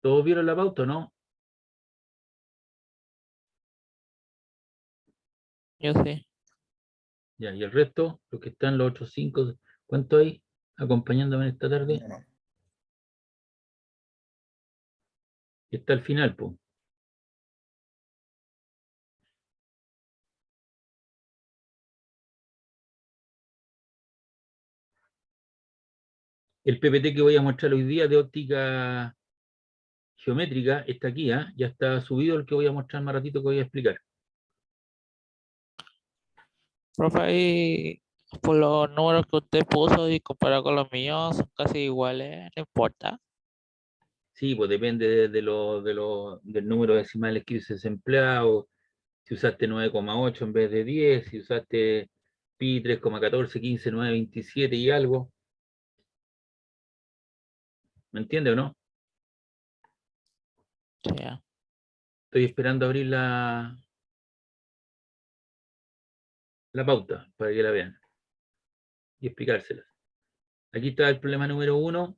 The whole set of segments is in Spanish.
¿Todos vieron la pauta o no? Yo sí. Ya, y el resto, los que están, los otros 5, ¿cuánto hay acompañándome esta tarde? No, no. Está al final, pues. El PPT que voy a mostrar hoy día de óptica geométrica está aquí, ¿ah? Ya está subido el que voy a mostrar más ratito que voy a explicar. Profe, ahí por los números que usted puso y comparado con los míos son casi iguales, no importa. Sí, pues depende del número de decimales que uses empleado, si usaste 9,8 en vez de 10, si usaste pi 3,14, 15, 9, 27 y algo. ¿Me entiende o no? Sí, ya. Estoy esperando abrir la pauta para que la vean y explicárselas. Aquí está el problema número 1.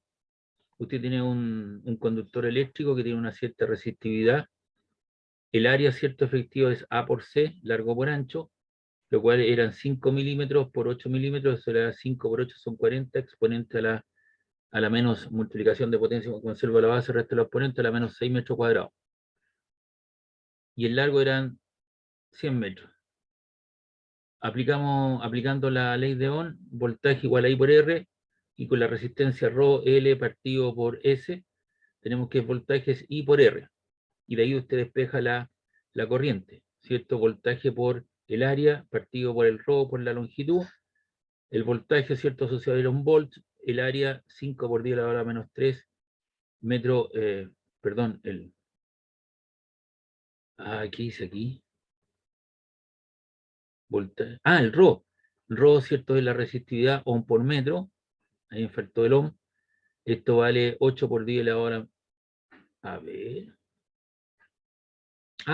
Usted tiene un conductor eléctrico que tiene una cierta resistividad. El área cierto efectivo es A por C, largo por ancho, lo cual eran 5 milímetros por 8 milímetros, eso era 5 por 8 son 40, exponente a la menos multiplicación de potencia, conservo la base, resto de los exponentes, a la menos 6 metros cuadrados. Y el largo eran 100 metros. Aplicando la ley de Ohm, voltaje igual a I por R, y con la resistencia ρ L partido por S, tenemos que el voltaje es I por R. Y de ahí usted despeja la corriente, ¿cierto? Voltaje por el área, partido por el ρ por la longitud, el voltaje, ¿cierto? Asociado a un volt, el área 5 por 10 a la hora menos 3 metro, perdón, ¿qué dice aquí? Voltaje, el ρ. Ρ, ¿cierto? Es la resistividad ohm por metro, ahí me faltó el ohm. Esto vale 8 por 10 a la hora, a ver,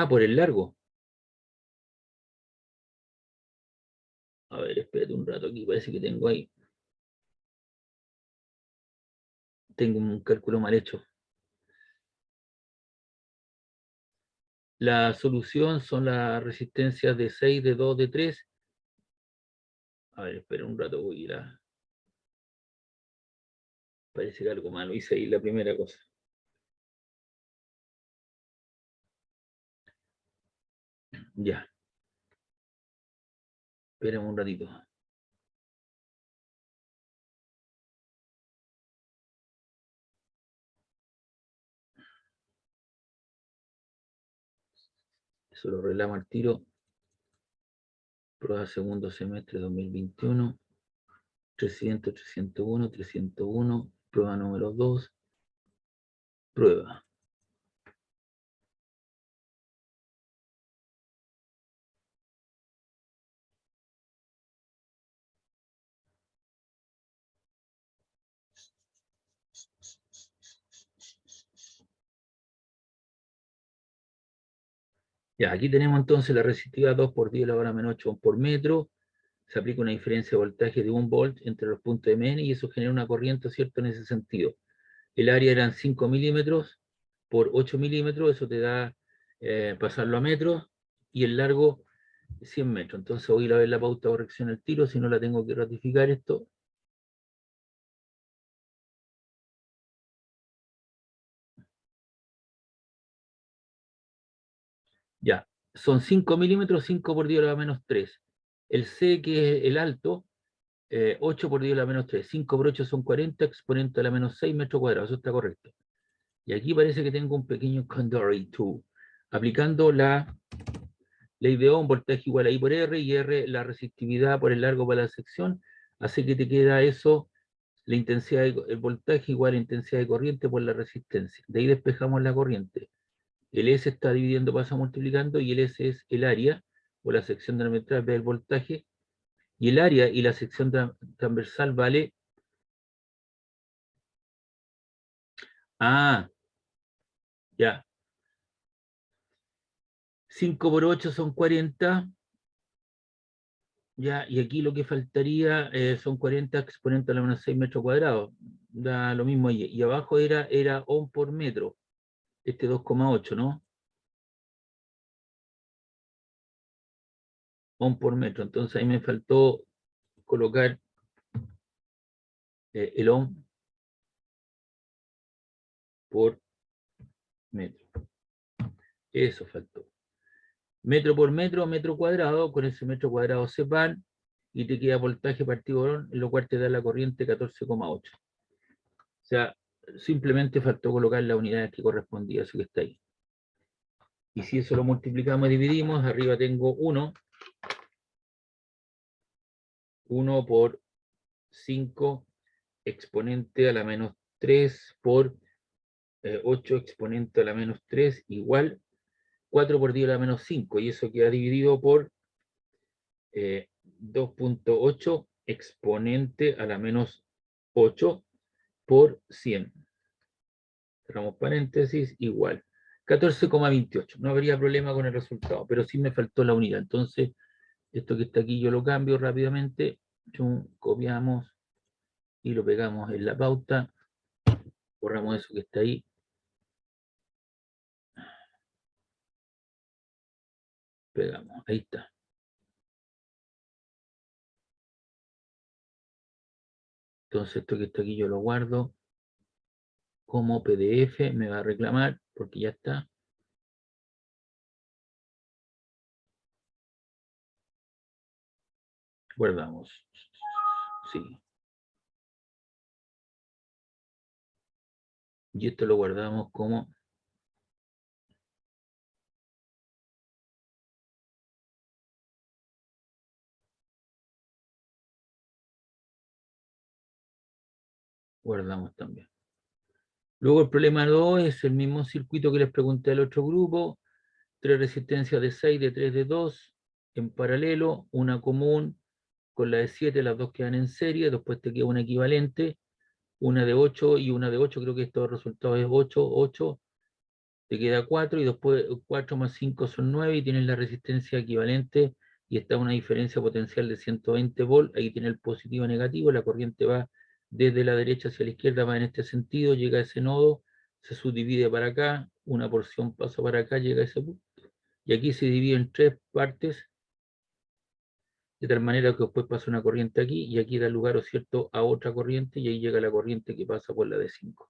por el largo. A ver, espérate un rato aquí, parece que tengo ahí. Tengo un cálculo mal hecho. La solución son las resistencias de 6, de 2, de 3. A ver, espera un rato, voy a ir a... Parece que algo malo hice ahí la primera cosa. Ya. Espérame un ratito. Eso lo arreglamos al tiro. Prueba segundo semestre 2021. 300, 301, 301. Prueba número 2. Prueba. Ya, aquí tenemos entonces la resistividad 2 por 10 a la hora menos 8 por metro. Se aplica una diferencia de voltaje de 1 volt entre los puntos de MN y eso genera una corriente, ¿cierto? En ese sentido. El área eran 5 milímetros por 8 milímetros, eso te da pasarlo a metros, y el largo 100 metros. Entonces voy a ir a ver la pauta de corrección al tiro, si no la tengo que ratificar esto. Ya, son 5 milímetros, 5 por 10 a la menos 3. El C, que es el alto, 8 por 10 a la menos 3. 5 por 8 son 40, exponente a la menos 6 metros cuadrados, eso está correcto. Y aquí parece que tengo un pequeño condorito. Aplicando la ley de Ohm, voltaje igual a I por R, y R la resistividad por el largo para la sección, hace que te queda eso, la intensidad el voltaje igual a la intensidad de corriente por la resistencia. De ahí despejamos la corriente. El S está dividiendo, pasa multiplicando, y el S es el área, o la sección diametral del voltaje, y el área y la sección transversal vale... Ya. 5 por 8 son 40. Ya, y aquí lo que faltaría son 40 exponentes a la menos 6 metros cuadrados. Da lo mismo ahí. Y abajo era ohm por metro. Este 2,8, ¿no? Ohm por metro. Entonces ahí me faltó colocar el ohm por metro. Eso faltó. Metro por metro cuadrado, con ese metro cuadrado se van y te queda voltaje partido por ohm, lo cual te da la corriente 14,8. O sea, simplemente faltó colocar las unidades que correspondía, eso que está ahí. Y si eso lo multiplicamos y dividimos, arriba tengo 1 por 5 exponente a la menos 3 por 8 exponente a la menos 3 igual 4 por 10 a la menos 5. Y eso queda dividido por 2,8 exponente a la menos 8 por 100. Cerramos paréntesis, igual. 14,28. No habría problema con el resultado, pero sí me faltó la unidad. Entonces, esto que está aquí yo lo cambio rápidamente. Copiamos y lo pegamos en la pauta. Borramos eso que está ahí. Pegamos, ahí está. Entonces, esto que está aquí yo lo guardo como PDF. Me va a reclamar porque ya está. Guardamos. Sí. Y esto lo guardamos como guardamos también. Luego el problema 2 es el mismo circuito que les pregunté al otro grupo. 3 resistencias de 6, de 3, de 2 en paralelo, una común con la de 7, las dos quedan en serie, después te queda una equivalente, una de 8 y una de 8, creo que estos resultados es 8, 8, te queda 4 y después 4 más 5 son 9 y tienes la resistencia equivalente y está una diferencia potencial de 120 volts, ahí tiene el positivo y negativo, la corriente va desde la derecha hacia la izquierda, va en este sentido, llega a ese nodo, se subdivide para acá, una porción pasa para acá, llega a ese punto, y aquí se divide en 3 partes, de tal manera que después pasa una corriente aquí, y aquí da lugar, ¿cierto?, a otra corriente, y ahí llega la corriente que pasa por la de 5.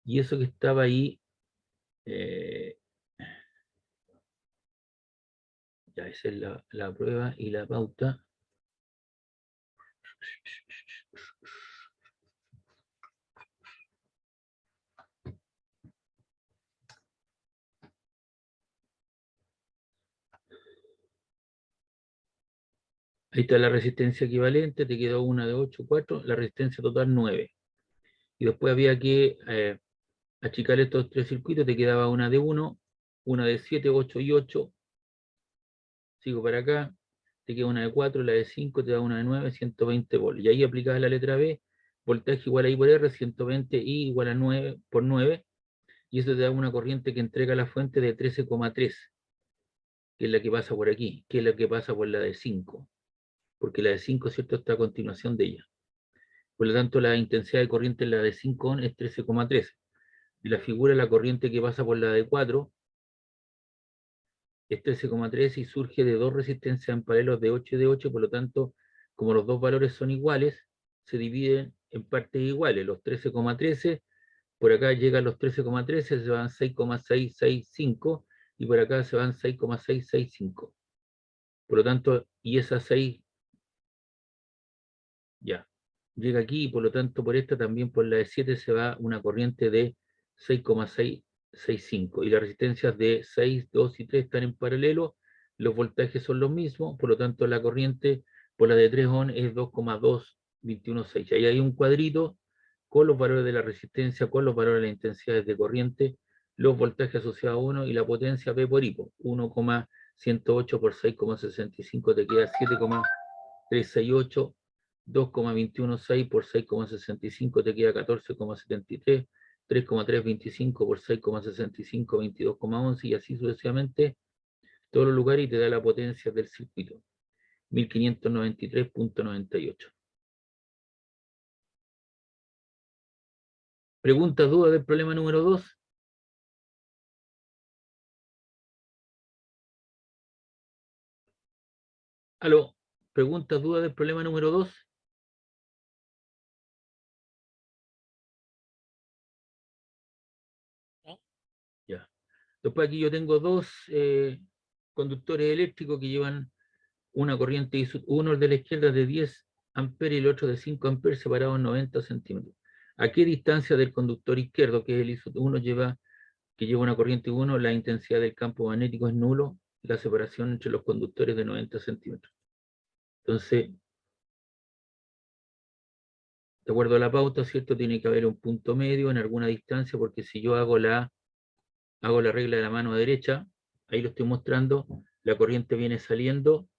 Y eso que estaba ahí, eh, ya esa es la prueba y la pauta. Ahí está la resistencia equivalente, te quedó una de 8, 4, la resistencia total 9. Y después había que achicar estos 3 circuitos, te quedaba una de 1, una de 7, 8 y 8. Sigo para acá, te queda una de 4, la de 5, te da una de 9, 120 volts. Y ahí aplicas la letra B, voltaje igual a I por R, 120 I igual a 9 por 9, y eso te da una corriente que entrega la fuente de 13,3, que es la que pasa por aquí, que es la que pasa por la de 5, porque la de 5, ¿cierto?, está a continuación de ella. Por lo tanto, la intensidad de corriente en la de 5 ohm es 13,3. Y la figura, la corriente que pasa por la de 4 es 13,3 y surge de dos resistencias en paralelo de 8 y de 8, por lo tanto, como los dos valores son iguales, se dividen en partes iguales. Los 13,13, por acá llegan los 13,13, se van 6,665 y por acá se van 6,665. Por lo tanto, y esa 6 ya llega aquí y por lo tanto por esta también por la de 7 se va una corriente de 6,665 y las resistencias de 6, 2 y 3 están en paralelo, los voltajes son los mismos, por lo tanto la corriente por la de 3 ohm es 2,2216. Ahí hay un cuadrito con los valores de la resistencia, con los valores de las intensidades de corriente, los voltajes asociados a 1 y la potencia P por I. 1,108 por 6,65 te queda 7,368. 2,216 por 6,65 te queda 14,73, 3,325 por 6,65, 22,11 y así sucesivamente todos los lugares y te da la potencia del circuito, 1593,98. ¿Preguntas, dudas del problema número 2? ¿Aló? ¿Preguntas, dudas del problema número 2? ¿no? Ya. Después aquí yo tengo dos conductores eléctricos que llevan una corriente, uno el de la izquierda de 10 amperes y el otro de 5 amperes separados en 90 centímetros. ¿A qué distancia del conductor izquierdo, que es el ISO 1, que lleva una corriente 1, la intensidad del campo magnético es nulo, la separación entre los conductores de 90 centímetros? Entonces, de acuerdo a la pauta, ¿cierto? Tiene que haber un punto medio en alguna distancia, porque si yo hago la regla de la mano derecha, ahí lo estoy mostrando, la corriente viene saliendo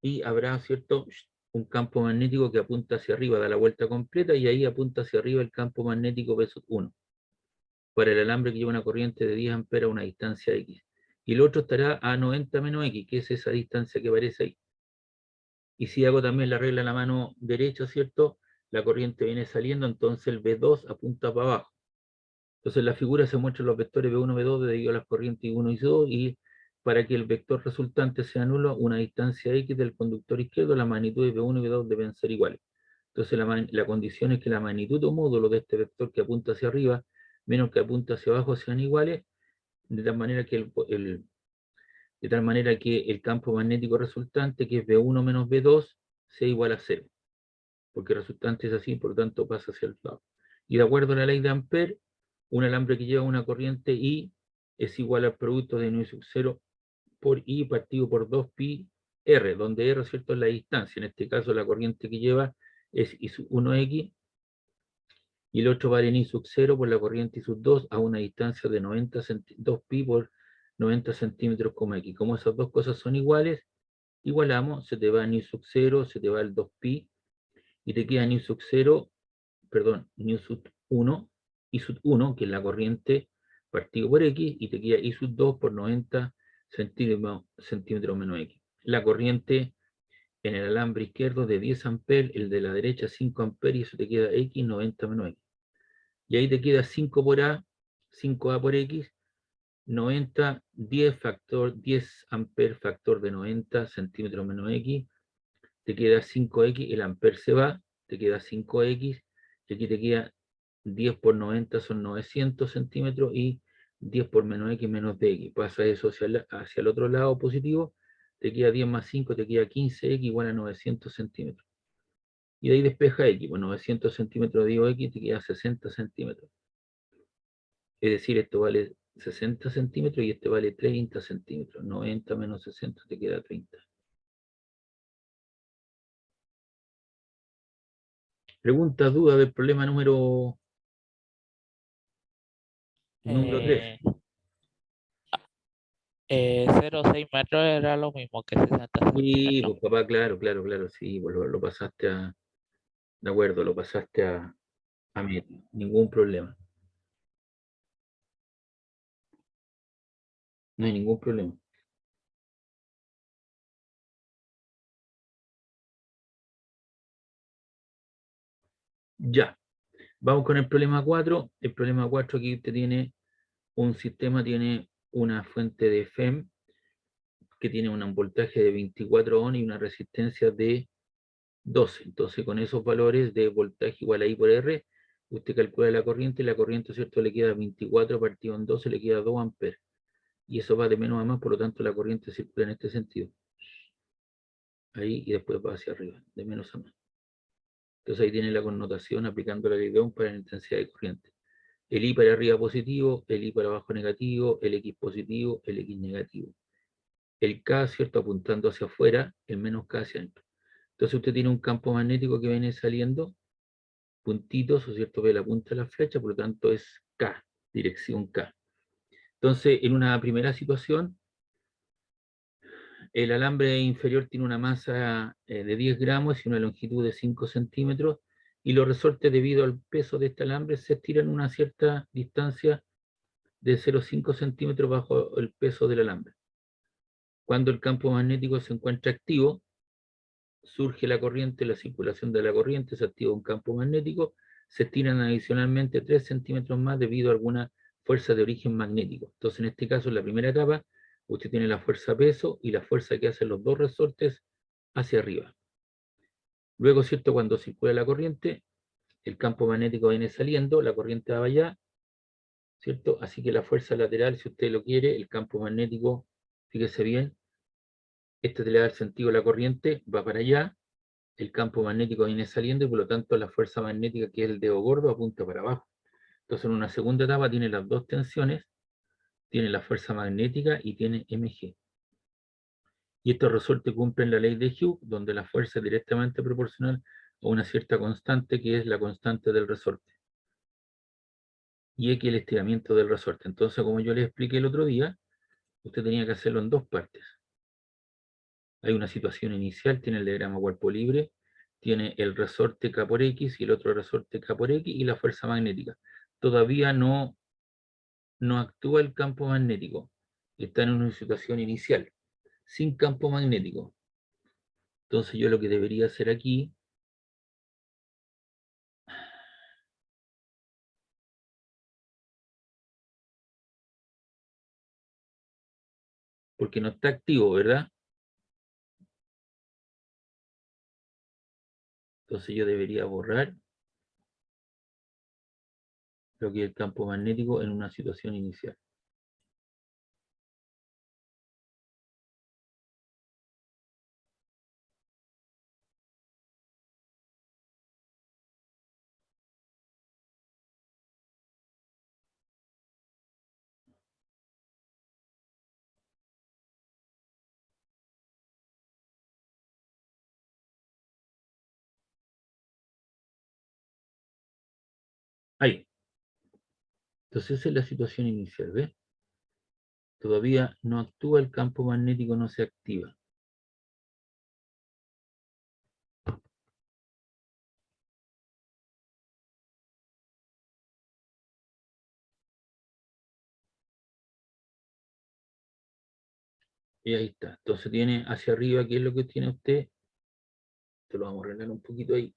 y habrá, ¿cierto?, un campo magnético que apunta hacia arriba, da la vuelta completa y ahí apunta hacia arriba el campo magnético P1 para el alambre que lleva una corriente de 10 amperes a una distancia X. Y el otro estará a 90 menos X, que es esa distancia que aparece ahí. Y si hago también la regla en la mano derecha, ¿cierto?, la corriente viene saliendo, entonces el V2 apunta para abajo. Entonces en la figura se muestran los vectores V1, V2 debido a las corrientes I1 y I2, y para que el vector resultante sea nulo, una distancia X del conductor izquierdo, la magnitud de V1 y V2 deben ser iguales. Entonces la condición es que la magnitud o módulo de este vector que apunta hacia arriba menos que apunta hacia abajo sean iguales, de tal manera que el campo magnético resultante, que es V1 menos V2, sea igual a 0. Porque el resultante es así, por lo tanto pasa hacia el lado. Y de acuerdo a la ley de Ampère, un alambre que lleva una corriente I es igual al producto de nu sub 0 por I partido por 2pi R, donde R, ¿cierto?, es la distancia. En este caso la corriente que lleva es I sub 1X y el otro vale en I sub 0 por la corriente I sub 2 a una distancia de 2pi por 90 centímetros, X. Como esas dos cosas son iguales, igualamos, se te va en I sub 0, se te va el 2pi y te queda nu sub 0, perdón, nu sub 1, I sub 1, que es la corriente partido por X, y te queda I sub 2 por 90 centímetros menos X. La corriente en el alambre izquierdo de 10 amperes, el de la derecha 5 amperes, y eso te queda X 90 menos X. Y ahí te queda 5 por A, 5A por X, 90, 10 factor, 10 amperes factor de 90 centímetros menos X, te queda 5X, el amper se va, te queda 5X, y aquí te queda 10 por 90 son 900 centímetros, y 10 por menos X menos de X. Pasa eso hacia el otro lado positivo, te queda 10 más 5, te queda 15X igual a 900 centímetros. Y de ahí despeja X, pues 900 centímetros digo X, te queda 60 centímetros. Es decir, esto vale 60 centímetros y este vale 30 centímetros. 90 menos 60 te queda 30. Preguntas, dudas del problema número 3. 0,6 metros era lo mismo que 60 Sí, centímetros. pues papá, claro, claro, claro, sí, pues lo pasaste de acuerdo, lo pasaste a medio, ningún problema, no hay ningún problema. Ya, vamos con el problema 4. El problema 4 aquí usted tiene un sistema, tiene una fuente de FEM que tiene un voltaje de 24 ohms y una resistencia de 12. Entonces, con esos valores de voltaje igual a I por R, usted calcula la corriente, y la corriente, ¿cierto?, le queda 24 partido en 12, le queda 2 amperes. Y eso va de menos a más, por lo tanto la corriente circula en este sentido. Ahí, y después va hacia arriba, de menos a más. Entonces ahí tiene la connotación aplicando la ley de Ohm para la intensidad de corriente. El I para arriba positivo, el I para abajo negativo, el X positivo, el X negativo. El K, ¿cierto?, apuntando hacia afuera, el menos K hacia adentro. Entonces usted tiene un campo magnético que viene saliendo, puntitos, ¿o cierto?, ve la punta de la flecha, por lo tanto es K, dirección K. Entonces, en una primera situación, el alambre inferior tiene una masa de 10 gramos y una longitud de 5 centímetros, y los resortes, debido al peso de este alambre, se estiran una cierta distancia de 0,5 centímetros bajo el peso del alambre. Cuando el campo magnético se encuentra activo, surge la corriente, la circulación de la corriente, se activa un campo magnético, se estiran adicionalmente 3 centímetros más debido a alguna fuerza de origen magnético. Entonces, en este caso, en la primera etapa, usted tiene la fuerza peso y la fuerza que hacen los dos resortes hacia arriba. Luego, ¿cierto? Cuando circula la corriente, el campo magnético viene saliendo, la corriente va allá, ¿cierto? Así que la fuerza lateral, si usted lo quiere, el campo magnético, fíjese bien, este le da el sentido de la corriente, va para allá, el campo magnético viene saliendo y por lo tanto la fuerza magnética, que es el dedo gordo, apunta para abajo. Entonces en una segunda etapa tiene las dos tensiones, tiene la fuerza magnética y tiene mg. Y estos resortes cumplen la ley de Hughes, donde la fuerza es directamente proporcional a una cierta constante, que es la constante del resorte. Y aquí el estiramiento del resorte. Entonces, como yo les expliqué el otro día, usted tenía que hacerlo en dos partes. Hay una situación inicial, tiene el diagrama cuerpo libre, tiene el resorte K por X y el otro resorte K por X y la fuerza magnética. Todavía no actúa el campo magnético. Está en una situación inicial, sin campo magnético. Entonces yo lo que debería hacer aquí, porque no está activo, ¿verdad? Entonces yo debería borrar lo que es el campo magnético en una situación inicial. Ahí. Entonces esa es la situación inicial, ¿ves? Todavía no actúa el campo magnético, no se activa. Y ahí está. Entonces tiene hacia arriba, ¿qué es lo que tiene usted? Esto lo vamos a arreglar un poquito ahí.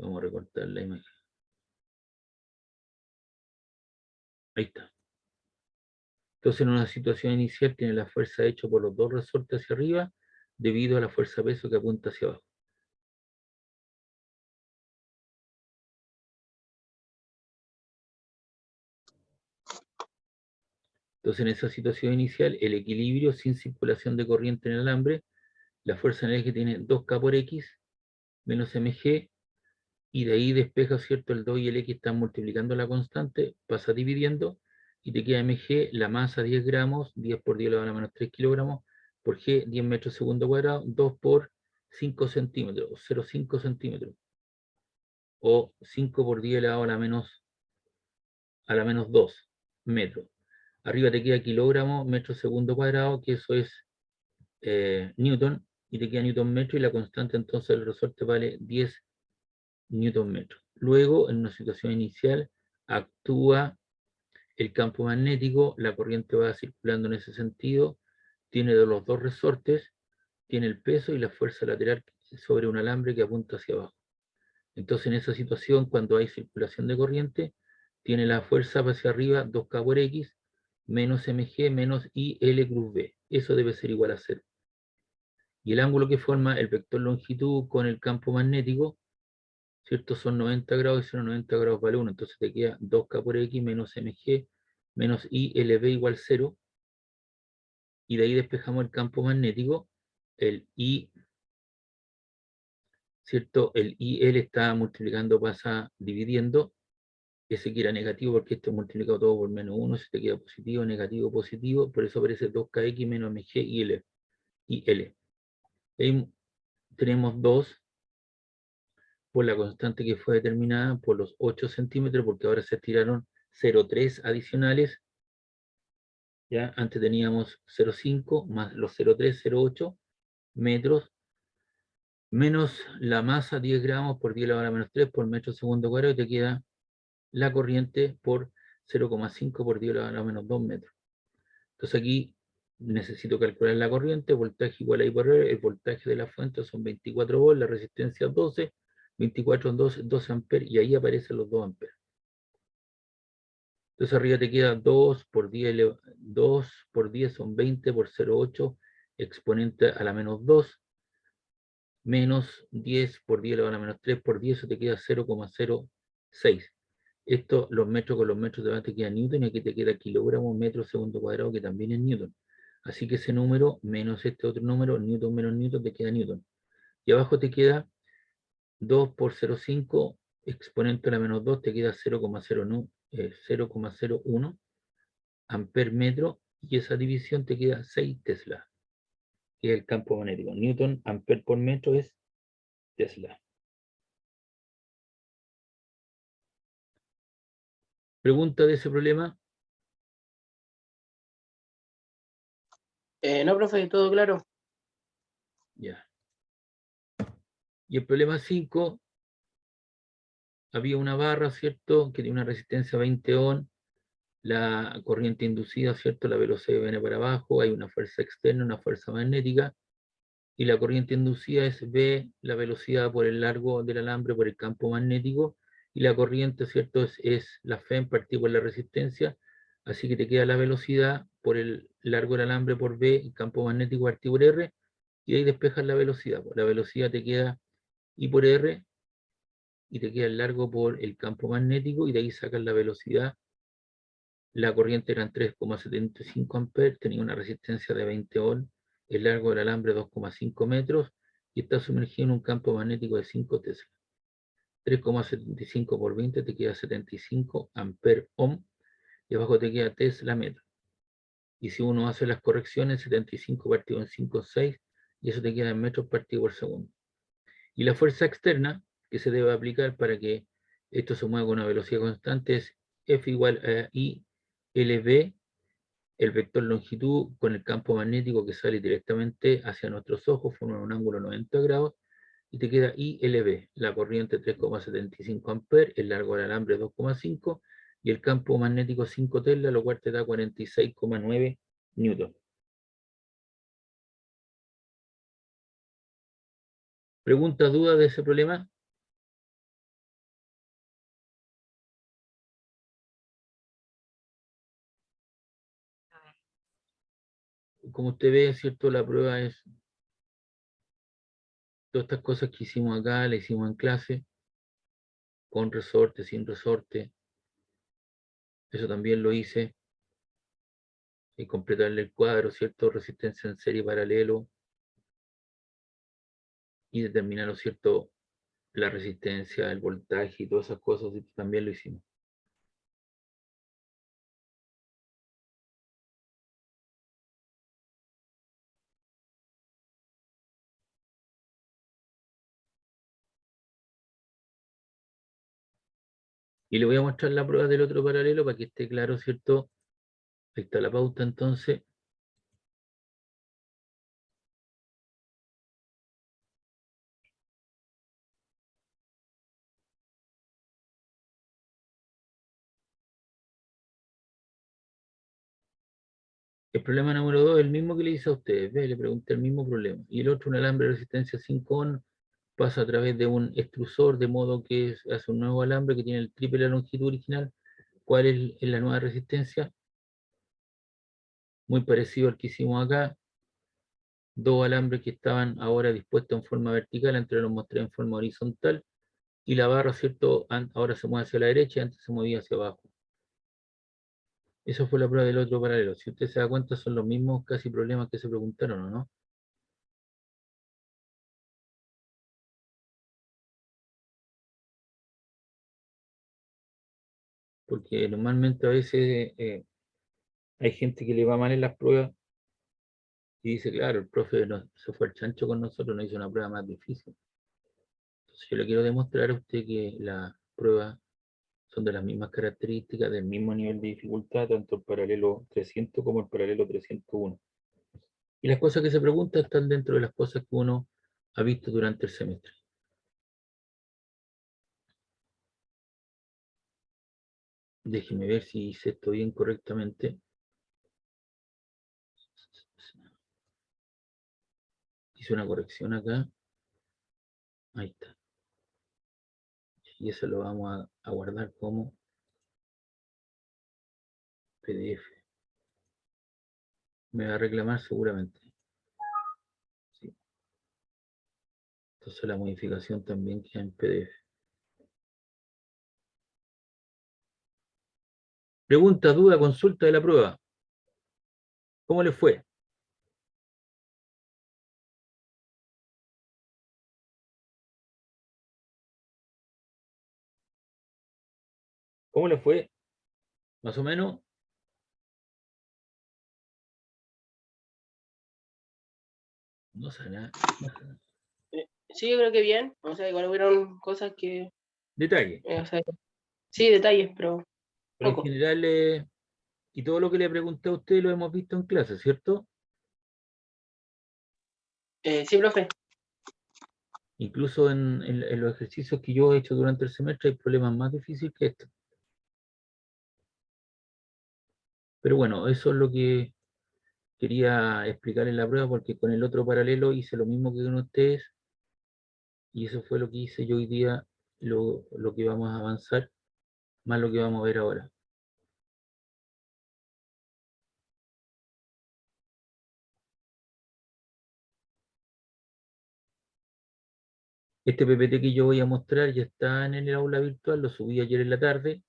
Vamos a recortar la imagen. Ahí está. Entonces en una situación inicial tiene la fuerza hecha por los dos resortes hacia arriba debido a la fuerza peso que apunta hacia abajo. Entonces en esa situación inicial el equilibrio sin circulación de corriente en el alambre, la fuerza en el eje tiene 2K por X menos mg y de ahí despeja, ¿cierto? El 2 y el X están multiplicando la constante, pasa dividiendo y te queda mg, la masa 10 gramos, 10 por 10 elevado a la menos 3 kilogramos, por g 10 metros segundo cuadrado, 2 por 5 centímetros, 0,5 centímetros, o 5 por 10 elevado a la menos 2 metros. Arriba te queda kilogramo, metro segundo cuadrado, que eso es newton, y te queda newton metro, y la constante entonces del resorte vale 10 newton metro. Luego, en una situación inicial, actúa el campo magnético, la corriente va circulando en ese sentido, tiene de los dos resortes, tiene el peso y la fuerza lateral sobre un alambre que apunta hacia abajo. Entonces, en esa situación, cuando hay circulación de corriente, tiene la fuerza hacia arriba 2K por X menos mg menos IL cruz B. Eso debe ser igual a 0. Y el ángulo que forma el vector longitud con el campo magnético, ¿cierto? Son 90 grados y son 90 grados vale 1. Entonces te queda 2K por X menos mg menos ILB igual 0. Y de ahí despejamos el campo magnético. El I, ¿cierto? El IL está multiplicando, pasa dividiendo. Ese que era negativo porque esto es multiplicado todo por menos 1, se te queda positivo, negativo, positivo, por eso aparece 2kx menos mg y L. Ahí tenemos 2 por la constante que fue determinada por los 8 centímetros, porque ahora se estiraron 0,3 adicionales. ¿Ya? Antes teníamos 0,5 más los 0,3, 0,8 metros, menos la masa 10 gramos por 10 elevado a la menos 3 por metro segundo cuadrado, y te queda la corriente por 0,5 por 10 elevado a la menos 2 metros. Entonces aquí necesito calcular la corriente, voltaje igual a I por R, el voltaje de la fuente son 24 volts, la resistencia 12, 24 en 12 amperes, y ahí aparecen los 2 amperes. Entonces arriba te queda 2 por 10, 2 por 10 son 20 por 0,8 exponente a la menos 2, menos 10 por 10 elevado a la menos 3 por 10, eso te queda 0,06. Esto, los metros con los metros de te queda newton, y aquí te queda kilogramos metro segundo cuadrado, que también es newton. Así que ese número menos este otro número, newton menos newton, te queda newton. Y abajo te queda 2 por 0,5 exponente a la menos 2, te queda 0,01 amper metro, y esa división te queda 6 Tesla, que es el campo magnético. Newton, amper por metro es Tesla. ¿Pregunta de ese problema? No, profe, todo claro. Ya. Y el problema 5, había una barra, ¿cierto?, que tiene una resistencia 20 ohm, la corriente inducida, ¿cierto?, la velocidad viene para abajo, hay una fuerza externa, una fuerza magnética, y la corriente inducida es V, la velocidad por el largo del alambre por el campo magnético, y la corriente, ¿cierto?, es la Fe partido por la resistencia, así que te queda la velocidad por el largo del alambre por V, el campo magnético partido por R, y ahí despejas la velocidad. La velocidad te queda I por R, y te queda el largo por el campo magnético, y de ahí sacas la velocidad. La corriente eran 3,75 amperes, tenía una resistencia de 20 ohm, el largo del alambre 2,5 metros, y está sumergido en un campo magnético de 5 Tesla. 3,75 por 20 te queda 75 amper ohm, y abajo te queda Tesla metro. Y si uno hace las correcciones, 75 partido en 5, 6, y eso te queda en metros partido por segundo. Y la fuerza externa que se debe aplicar para que esto se mueva con una velocidad constante es F igual a I LV, el vector longitud con el campo magnético que sale directamente hacia nuestros ojos, forma un ángulo 90 grados, y te queda ILV, la corriente 3,75 amperes, el largo del alambre 2,5, y el campo magnético 5 Tesla, lo cual te da 46,9 newton. ¿Pregunta, duda de ese problema? Como usted ve, ¿cierto? La prueba es todas estas cosas que hicimos acá, las hicimos en clase, con resorte, sin resorte. Eso también lo hice. Y completarle el cuadro, ¿cierto? Resistencia en serie paralelo. Y determinar, ¿cierto?, la resistencia, el voltaje y todas esas cosas, y también lo hicimos. Y le voy a mostrar la prueba del otro paralelo para que esté claro, ¿cierto? Ahí está la pauta entonces. El problema número 2 es el mismo que le hice a ustedes, ¿ve? Le pregunté el mismo problema. Y el otro, un alambre de resistencia 5 ohm, pasa a través de un extrusor, de modo que hace un nuevo alambre que tiene el triple de la longitud original. ¿Cuál es la nueva resistencia? Muy parecido al que hicimos acá. Dos alambres que estaban ahora dispuestos en forma vertical, antes los mostré en forma horizontal, y la barra, ¿cierto?, ahora se mueve hacia la derecha y antes se movía hacia abajo. Eso fue la prueba del otro paralelo. Si usted se da cuenta, son los mismos casi problemas que se preguntaron, ¿o no? Porque normalmente a veces hay gente que le va mal en las pruebas y dice, claro, el profe se fue al chancho con nosotros, nos hizo una prueba más difícil. Entonces yo le quiero demostrar a usted que las pruebas son de las mismas características, del mismo nivel de dificultad, tanto el paralelo 300 como el paralelo 301. Y las cosas que se preguntan están dentro de las cosas que uno ha visto durante el semestre. Déjeme ver si hice esto bien correctamente. Hice una corrección acá. Ahí está. Y eso lo vamos a guardar como PDF. Me va a reclamar seguramente. Sí. Entonces la modificación también queda en PDF. Pregunta, duda, consulta de la prueba. ¿Cómo le fue? ¿Cómo le fue? Más o menos. No sé nada. Sí, yo creo que bien. O sea, igual hubieron cosas que. Detalle. O sea, sí, detalles, pero Pero en poco. general, y todo lo que le pregunté a usted lo hemos visto en clase, ¿cierto? Sí, profe. Incluso en los ejercicios que yo he hecho durante el semestre hay problemas más difíciles que estos. Pero bueno, eso es lo que quería explicar en la prueba, porque con el otro paralelo hice lo mismo que con ustedes, y eso fue lo que hice yo hoy día, lo que vamos a avanzar, más lo que vamos a ver ahora. Este PPT que yo voy a mostrar ya está en el aula virtual, lo subí ayer en la tarde,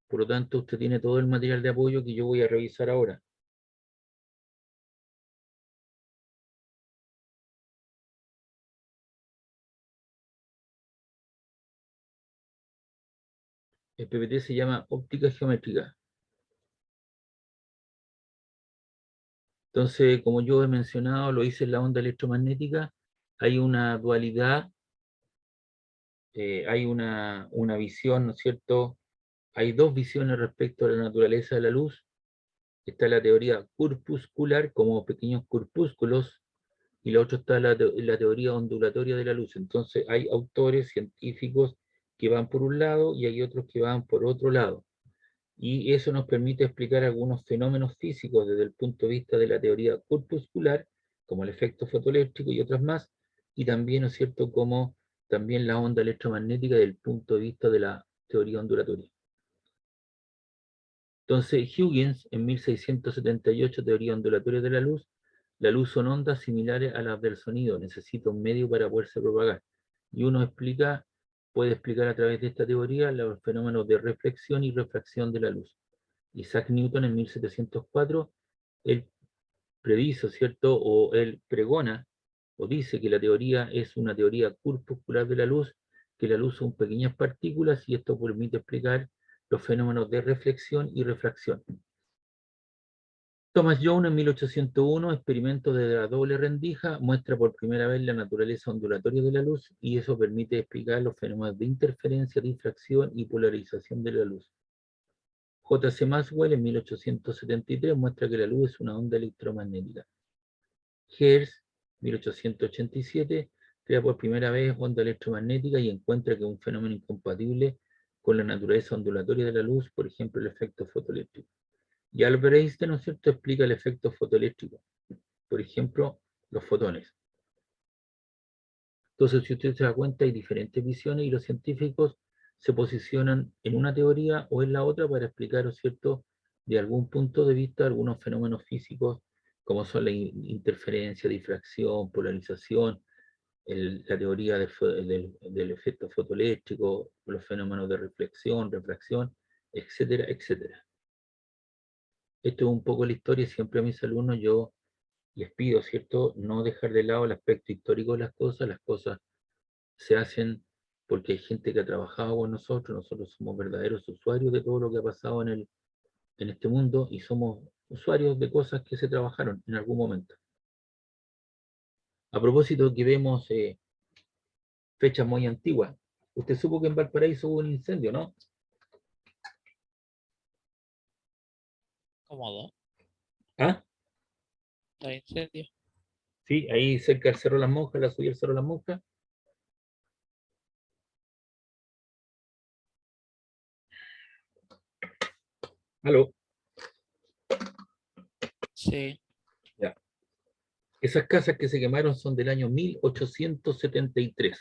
por lo tanto usted tiene todo el material de apoyo que yo voy a revisar ahora. El PPT se llama óptica geométrica. Entonces, como yo he mencionado, lo hice en la onda electromagnética, hay una dualidad, hay una visión, ¿no es cierto? Hay dos visiones respecto a la naturaleza de la luz. Está la teoría corpuscular, como pequeños corpúsculos, y la otra está la teoría ondulatoria de la luz. Entonces, hay autores científicos que van por un lado y hay otros que van por otro lado. Y eso nos permite explicar algunos fenómenos físicos desde el punto de vista de la teoría corpuscular, como el efecto fotoeléctrico y otras más, y también, ¿no es cierto?, como también la onda electromagnética desde el punto de vista de la teoría ondulatoria. Entonces, Huygens, en 1678, teoría ondulatoria de la luz son ondas similares a las del sonido, necesita un medio para poderse propagar. Y uno puede explicar a través de esta teoría los fenómenos de reflexión y refracción de la luz. Isaac Newton en 1704, él predice, ¿cierto? O él pregona, o dice que la teoría es una teoría corpuscular de la luz, que la luz son pequeñas partículas y esto permite explicar los fenómenos de reflexión y refracción. Thomas Young en 1801, experimento de la doble rendija, muestra por primera vez la naturaleza ondulatoria de la luz y eso permite explicar los fenómenos de interferencia, difracción y polarización de la luz. J.C. Maxwell en 1873 muestra que la luz es una onda electromagnética. Hertz, 1887, crea por primera vez onda electromagnética y encuentra que es un fenómeno incompatible con la naturaleza ondulatoria de la luz, por ejemplo, el efecto fotoeléctrico. Y Albert Einstein, ¿no es cierto?, explica el efecto fotoeléctrico, por ejemplo, los fotones. Entonces, si usted se da cuenta, hay diferentes visiones y los científicos se posicionan en una teoría o en la otra para explicar, ¿no es cierto?, de algún punto de vista algunos fenómenos físicos como son la interferencia, difracción, polarización, la teoría del efecto fotoeléctrico, los fenómenos de reflexión, refracción, etcétera, etcétera. Esto es un poco la historia. Siempre a mis alumnos yo les pido, ¿cierto?, no dejar de lado el aspecto histórico de las cosas se hacen porque hay gente que ha trabajado con nosotros somos verdaderos usuarios de todo lo que ha pasado en este mundo y somos usuarios de cosas que se trabajaron en algún momento. A propósito que vemos fechas muy antiguas, usted supo que en Valparaíso hubo un incendio, ¿no? Cómodo. ¿Ah? Los incendios. Sí, ahí cerca del Cerro Las Monjas, la subida del Cerro Las Monjas. Aló, Sí. ya. Esas casas que se quemaron son del año 1873.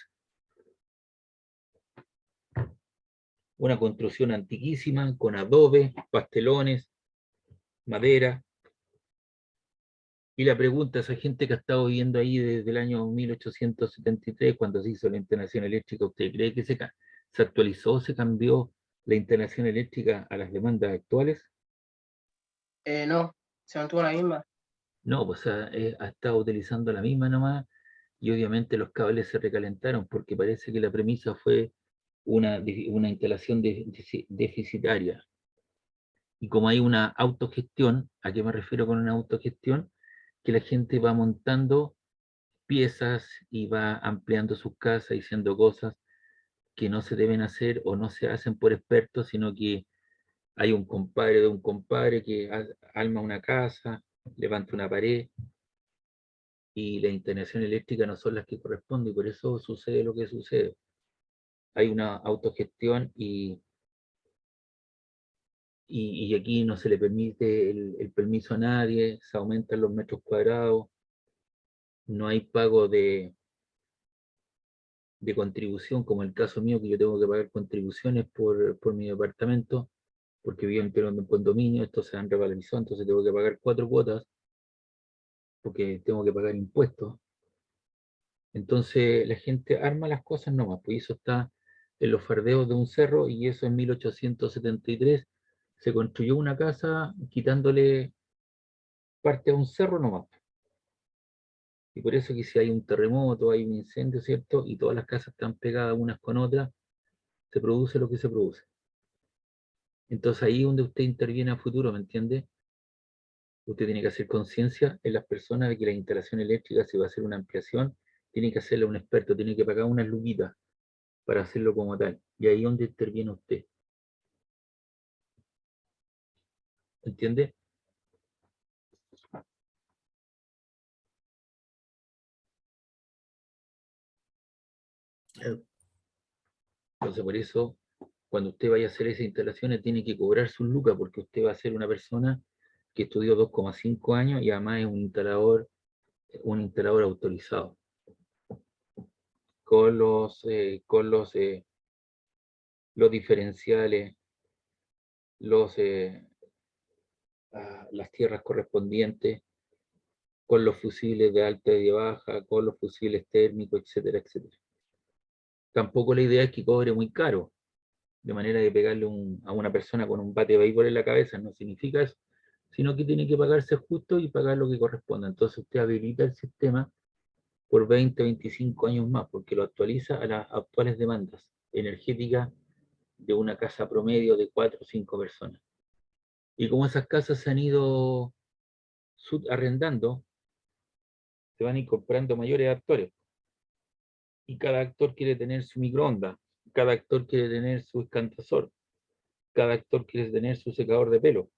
Una construcción antiquísima, con adobe, pastelones, madera. Y la pregunta a esa gente que ha estado viviendo ahí desde el año 1873, cuando se hizo la instalación eléctrica, ¿usted cree que se actualizó, se cambió la instalación eléctrica a las demandas actuales? No, se mantuvo la misma. No, pues ha estado utilizando la misma nomás, y obviamente los cables se recalentaron porque parece que la premisa fue una instalación deficitaria. Y como hay una autogestión, ¿a qué me refiero con una autogestión? Que la gente va montando piezas y va ampliando sus casas y haciendo cosas que no se deben hacer o no se hacen por expertos, sino que hay un compadre de un compadre que arma una casa, levanta una pared, y la instalación eléctrica no son las que corresponden, y por eso sucede lo que sucede. Hay una autogestión y aquí no se le permite el permiso a nadie, se aumentan los metros cuadrados, no hay pago de contribución, como el caso mío, que yo tengo que pagar contribuciones por mi departamento, porque vivo en un condominio, esto se han revalorizado, entonces tengo que pagar 4 cuotas, porque tengo que pagar impuestos. Entonces la gente arma las cosas nomás, pues eso está en los fardeos de un cerro, y eso en 1873 se construyó una casa quitándole parte a un cerro nomás. Y por eso que si hay un terremoto, hay un incendio, ¿cierto? Y todas las casas están pegadas unas con otras, se produce lo que se produce. Entonces ahí es donde usted interviene a futuro, ¿me entiende? Usted tiene que hacer conciencia en las personas de que la instalación eléctrica, si va a hacer una ampliación, tiene que hacerle a un experto, tiene que pagar unas luquitas para hacerlo como tal. Y ahí es donde interviene usted, ¿entiende? Entonces por eso, cuando usted vaya a hacer esas instalaciones, tiene que cobrar sus lucas, porque usted va a ser una persona que estudió 2,5 años y además es un instalador autorizado, con los diferenciales, las tierras correspondientes, con los fusibles de alta y de baja, con los fusibles térmicos, etcétera, etcétera. Tampoco la idea es que cobre muy caro, de manera de pegarle a una persona con un bate de béisbol en la cabeza, no significa eso, sino que tiene que pagarse justo y pagar lo que corresponda. Entonces usted habilita el sistema por 20, 25 años más, porque lo actualiza a las actuales demandas energéticas de una casa promedio de 4 o 5 personas. Y como esas casas se han ido subarrendando, se van incorporando mayores actores. Y cada actor quiere tener su microondas, cada actor quiere tener su escantazor, cada actor quiere tener su secador de pelo.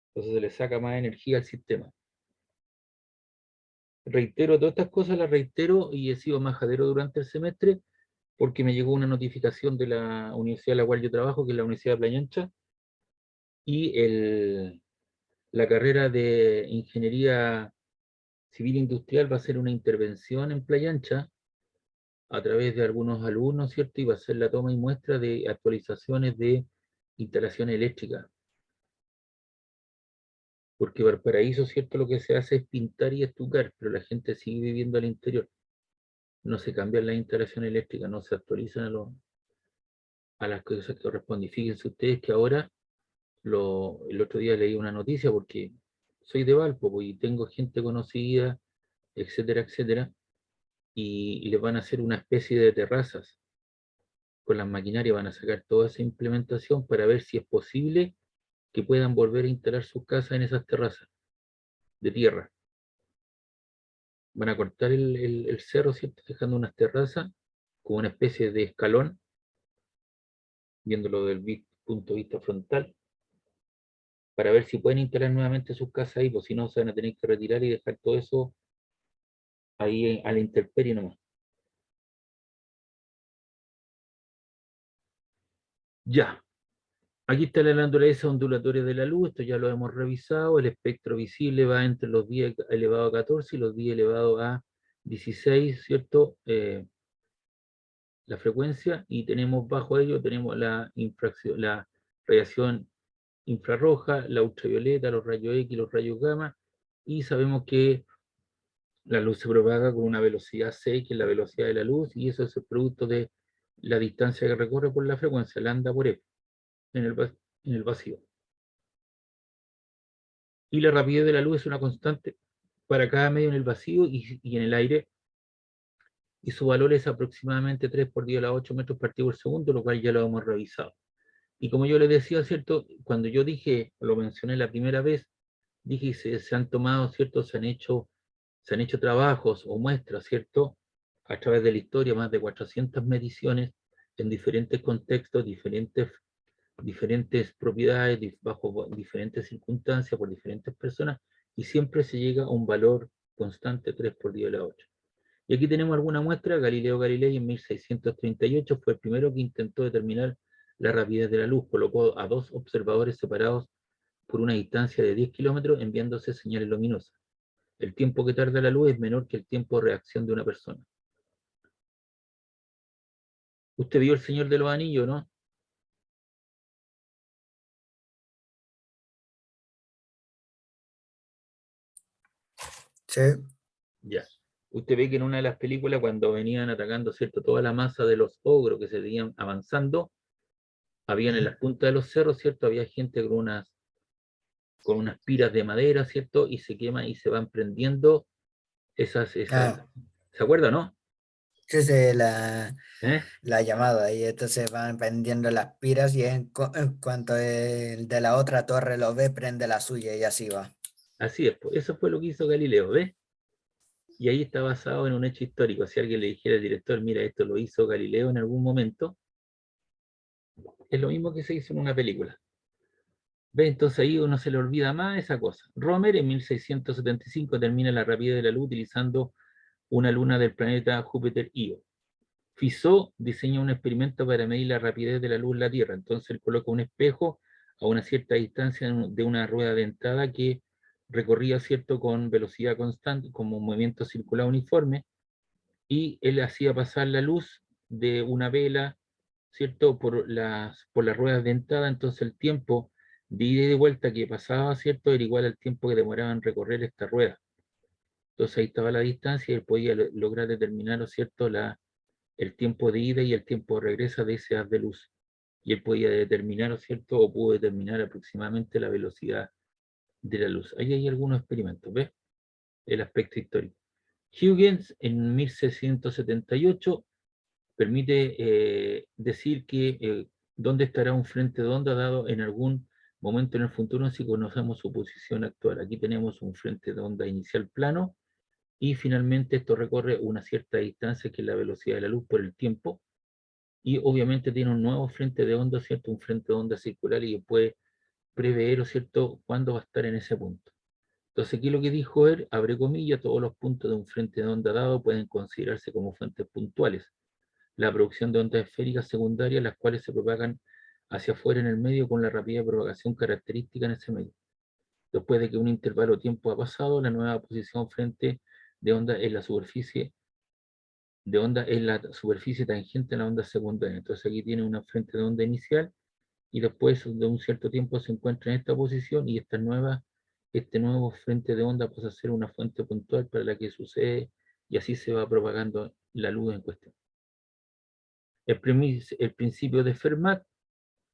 Entonces se le saca más energía al sistema. Reitero, todas estas cosas las reitero, y he sido majadero durante el semestre porque me llegó una notificación de la universidad en la cual yo trabajo, que es la Universidad de Playa Ancha, y la carrera de Ingeniería Civil Industrial va a ser una intervención en Playa Ancha a través de algunos alumnos, ¿cierto? Y va a ser la toma y muestra de actualizaciones de instalaciones eléctricas. Porque Valparaíso, ¿cierto? Lo que se hace es pintar y estucar, pero la gente sigue viviendo al interior. No se cambian las instalaciones eléctricas, no se actualizan a las cosas que corresponden. Fíjense ustedes que ahora, el otro día leí una noticia, porque soy de Valpo pues, y tengo gente conocida, etcétera, etcétera, y les van a hacer una especie de terrazas. Con las maquinarias van a sacar toda esa implementación para ver si es posible que puedan volver a instalar sus casas en esas terrazas de tierra. Van a cortar el cerro, ¿cierto? Dejando unas terrazas como una especie de escalón, viéndolo del punto de vista frontal, para ver si pueden instalar nuevamente sus casas ahí, pues si no se van a tener que retirar y dejar todo eso ahí a la intemperie nomás. Ya, aquí está la naturaleza ondulatoria de la luz, esto ya lo hemos revisado, el espectro visible va entre los 10 elevado a 14 y los 10 elevado a 16, ¿cierto? La frecuencia, y tenemos bajo ello, tenemos la infracción, la radiación infrarroja, la ultravioleta, los rayos X, los rayos gamma, y sabemos que la luz se propaga con una velocidad c, que es la velocidad de la luz, y eso es el producto de la distancia que recorre por la frecuencia, lambda por f, en el vacío. Y la rapidez de la luz es una constante para cada medio en el vacío y en el aire, y su valor es aproximadamente 3 por 10 a la 8 metros partido por segundo, lo cual ya lo hemos revisado. Y como yo les decía, ¿cierto? Cuando yo dije, lo mencioné la primera vez, dije, se han tomado, ¿cierto? Se han hecho trabajos o muestras, ¿cierto? A través de la historia, más de 400 mediciones en diferentes contextos, diferentes propiedades, bajo diferentes circunstancias, por diferentes personas, y siempre se llega a un valor constante, 3 por 10 a la 8. Y aquí tenemos alguna muestra. Galileo Galilei en 1638 fue el primero que intentó determinar la rapidez de la luz. Colocó a dos observadores separados por una distancia de 10 kilómetros enviándose señales luminosas. El tiempo que tarda la luz es menor que el tiempo de reacción de una persona. Usted vio El Señor de los Anillos, ¿no? Sí, Ya. Usted ve que en una de las películas, cuando venían atacando, ¿cierto?, toda la masa de los ogros que se venían avanzando, habían en las puntas de los cerros, ¿cierto? Había gente con unas piras de madera, ¿cierto? Y se queman y se van prendiendo ah, ¿se acuerda, no? sí, sí, ¿Eh? la llamada y entonces van prendiendo las piras y en cuanto el de la otra torre lo ve, prende la suya y así va. Así es, pues, eso fue lo que hizo Galileo, ¿ves? Y ahí está basado en un hecho histórico. Si alguien le dijera al director, mira, esto lo hizo Galileo en algún momento, es lo mismo que se hizo en una película. ¿Ves? Entonces ahí uno se le olvida más esa cosa. Romer en 1675 termina la rapidez de la luz utilizando una luna del planeta Júpiter Io. Fizeau diseña un experimento para medir la rapidez de la luz en la Tierra. Entonces él coloca un espejo a una cierta distancia de una rueda dentada que recorría, ¿cierto?, con velocidad constante, como un movimiento circular uniforme, y él hacía pasar la luz de una vela, ¿cierto?, por las ruedas dentadas. Entonces el tiempo de ida y de vuelta que pasaba, ¿cierto?, era igual al tiempo que demoraba en recorrer esta rueda. Entonces ahí estaba la distancia y él podía lograr determinar, ¿no es cierto?, el tiempo de ida y el tiempo de regreso de ese haz de luz. Y él podía determinar, ¿no es cierto?, o pudo determinar aproximadamente la velocidad de la luz. Ahí hay algunos experimentos, ¿ves? El aspecto histórico. Huygens en 1678 permite decir que dónde estará un frente de onda dado en algún momento en el futuro si conocemos su posición actual. Aquí tenemos un frente de onda inicial plano y finalmente esto recorre una cierta distancia que es la velocidad de la luz por el tiempo, y obviamente tiene un nuevo frente de onda, ¿cierto? Un frente de onda circular y puede prever, ¿cierto?, cuándo va a estar en ese punto. Entonces aquí lo que dijo él, abre comillas, todos los puntos de un frente de onda dado pueden considerarse como fuentes puntuales. La producción de ondas esféricas secundarias, las cuales se propagan hacia afuera en el medio con la rapidez de propagación característica en ese medio. Después de que un intervalo de tiempo ha pasado, la nueva posición frente de onda es la superficie tangente a la onda secundaria. Entonces aquí tiene una frente de onda inicial y después de un cierto tiempo se encuentra en esta posición y este nuevo frente de onda pasa a ser una fuente puntual para la que sucede y así se va propagando la luz en cuestión. El principio de Fermat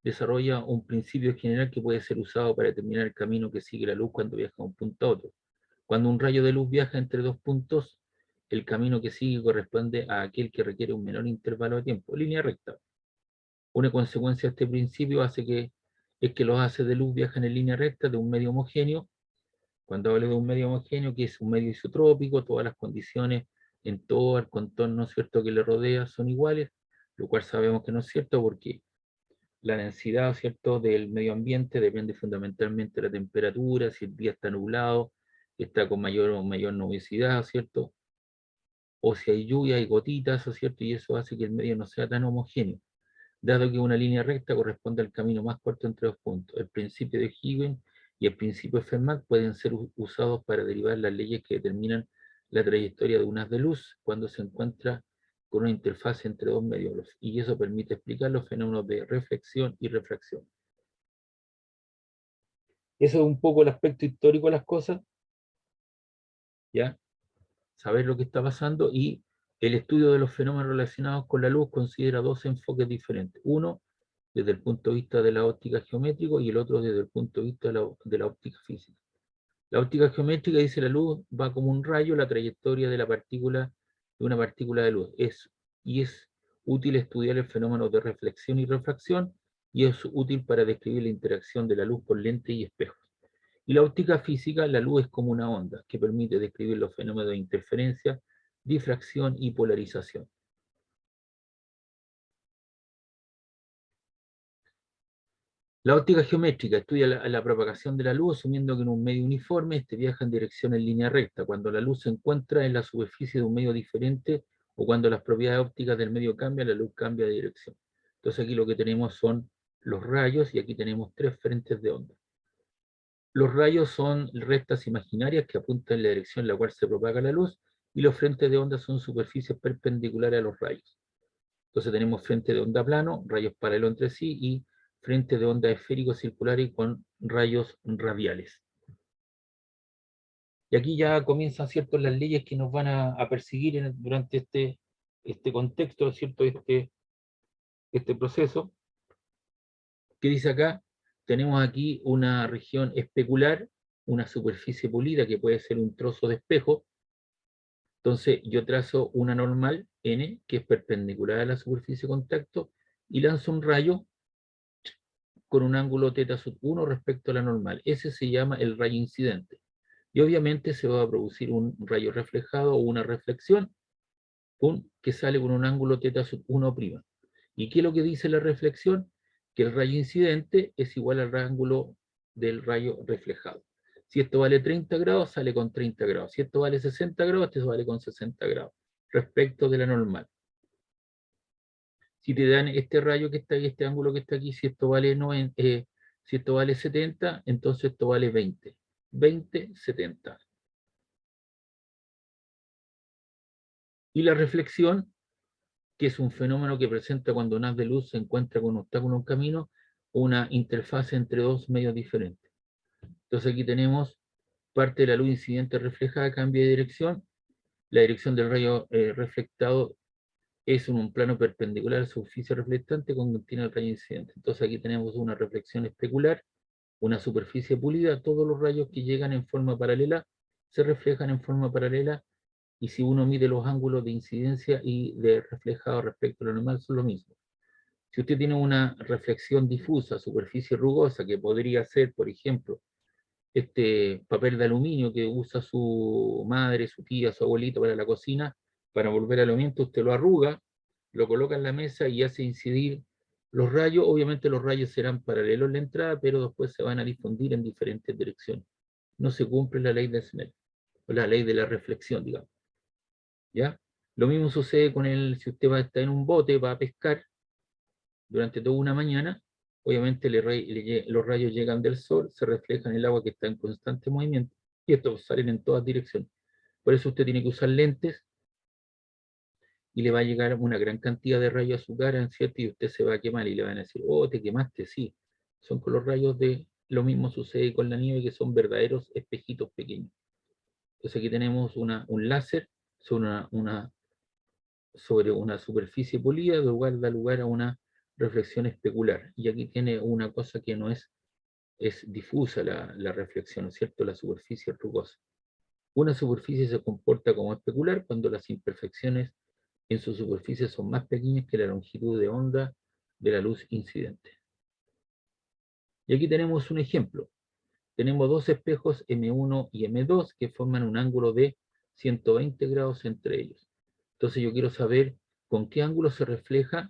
desarrolla un principio general que puede ser usado para determinar el camino que sigue la luz cuando viaja de un punto a otro. Cuando un rayo de luz viaja entre dos puntos, el camino que sigue corresponde a aquel que requiere un menor intervalo de tiempo, línea recta. Una consecuencia de este principio es que los haces de luz viajan en línea recta de un medio homogéneo. Cuando hablo de un medio homogéneo, que es un medio isotrópico, todas las condiciones en todo el contorno, ¿cierto?, que le rodea son iguales, lo cual sabemos que no es cierto porque la densidad, ¿cierto?, del medio ambiente depende fundamentalmente de la temperatura, si el día está nublado, está con mayor o mayor nubosidad, ¿cierto? o si hay lluvia, hay gotitas, ¿no es cierto? Y eso hace que el medio no sea tan homogéneo, dado que una línea recta corresponde al camino más corto entre dos puntos. El principio de Huygens y el principio de Fermat pueden ser usados para derivar las leyes que determinan la trayectoria de un haz de luz cuando se encuentra con una interfaz entre dos medios, y eso permite explicar los fenómenos de reflexión y refracción. Eso es un poco el aspecto histórico de las cosas, ¿ya? Saber lo que está pasando, y el estudio de los fenómenos relacionados con la luz considera dos enfoques diferentes. Uno, desde el punto de vista de la óptica geométrica, y el otro desde el punto de vista de la óptica física. La óptica geométrica dice la luz va como un rayo, la trayectoria de la partícula, de una partícula de luz. Y es útil estudiar el fenómeno de reflexión y refracción, y es útil para describir la interacción de la luz con lentes y espejos. Y la óptica física, la luz es como una onda, que permite describir los fenómenos de interferencia, difracción y polarización. La óptica geométrica estudia la propagación de la luz asumiendo que en un medio uniforme este viaja en dirección en línea recta, cuando la luz se encuentra en la superficie de un medio diferente, o cuando las propiedades ópticas del medio cambian, la luz cambia de dirección. Entonces aquí lo que tenemos son los rayos, y aquí tenemos tres frentes de onda. Los rayos son rectas imaginarias que apuntan en la dirección en la cual se propaga la luz, y los frentes de onda son superficies perpendiculares a los rayos. Entonces tenemos frente de onda plano, rayos paralelos entre sí, y frente de onda esférico circulares con rayos radiales. Y aquí ya comienzan, ¿cierto?, las leyes que nos van a perseguir durante este contexto, ¿cierto?, este proceso, que dice acá, tenemos aquí una región especular, una superficie pulida que puede ser un trozo de espejo. Entonces yo trazo una normal N que es perpendicular a la superficie de contacto, y lanzo un rayo con un ángulo θ sub 1 respecto a la normal. Ese se llama el rayo incidente. Y obviamente se va a producir un rayo reflejado o una reflexión que sale con un ángulo θ sub 1'. ¿Y qué es lo que dice la reflexión? Que el rayo incidente es igual al ángulo del rayo reflejado. Si esto vale 30 grados, sale con 30 grados. Si esto vale 60 grados, esto vale con 60 grados, respecto de la normal. Si te dan este rayo que está ahí, este ángulo que está aquí, si esto vale 70, entonces esto vale 20. 20, 70. Y la reflexión, que es un fenómeno que presenta cuando un haz de luz se encuentra con un obstáculo en un camino, una interfaz entre dos medios diferentes. Entonces aquí tenemos parte de la luz incidente reflejada cambia de dirección. La dirección del rayo reflectado es en un plano perpendicular a la superficie reflectante con contiene el rayo incidente. Entonces aquí tenemos una reflexión especular, una superficie pulida. Todos los rayos que llegan en forma paralela se reflejan en forma paralela, y si uno mide los ángulos de incidencia y de reflejado respecto a lo normal, son lo mismo. Si usted tiene una reflexión difusa, superficie rugosa, que podría ser, por ejemplo, este papel de aluminio que usa su madre, su tía, su abuelito para la cocina, para volver al aumento, usted lo arruga, lo coloca en la mesa y hace incidir los rayos. Obviamente los rayos serán paralelos en la entrada, pero después se van a difundir en diferentes direcciones. No se cumple la ley de Snell, o la ley de la reflexión, digamos. ¿Ya? Lo mismo sucede con si usted va a estar en un bote, va a pescar durante toda una mañana. Obviamente los rayos llegan del sol, se reflejan en el agua que está en constante movimiento, y estos salen en todas direcciones. Por eso usted tiene que usar lentes, y le va a llegar una gran cantidad de rayos a su cara, ¿cierto? Y usted se va a quemar, y le van a decir, oh, te quemaste, sí. Son con los rayos de... Lo mismo sucede con la nieve, que son verdaderos espejitos pequeños. Entonces aquí tenemos un láser sobre una superficie pulida, lo cual da lugar a una reflexión especular. Y aquí tiene una cosa que no es difusa la reflexión, ¿cierto? La superficie rugosa. Una superficie se comporta como especular cuando las imperfecciones en su superficie son más pequeñas que la longitud de onda de la luz incidente. Y aquí tenemos un ejemplo. Tenemos dos espejos M1 y M2 que forman un ángulo de 120 grados entre ellos. Entonces yo quiero saber con qué ángulo se refleja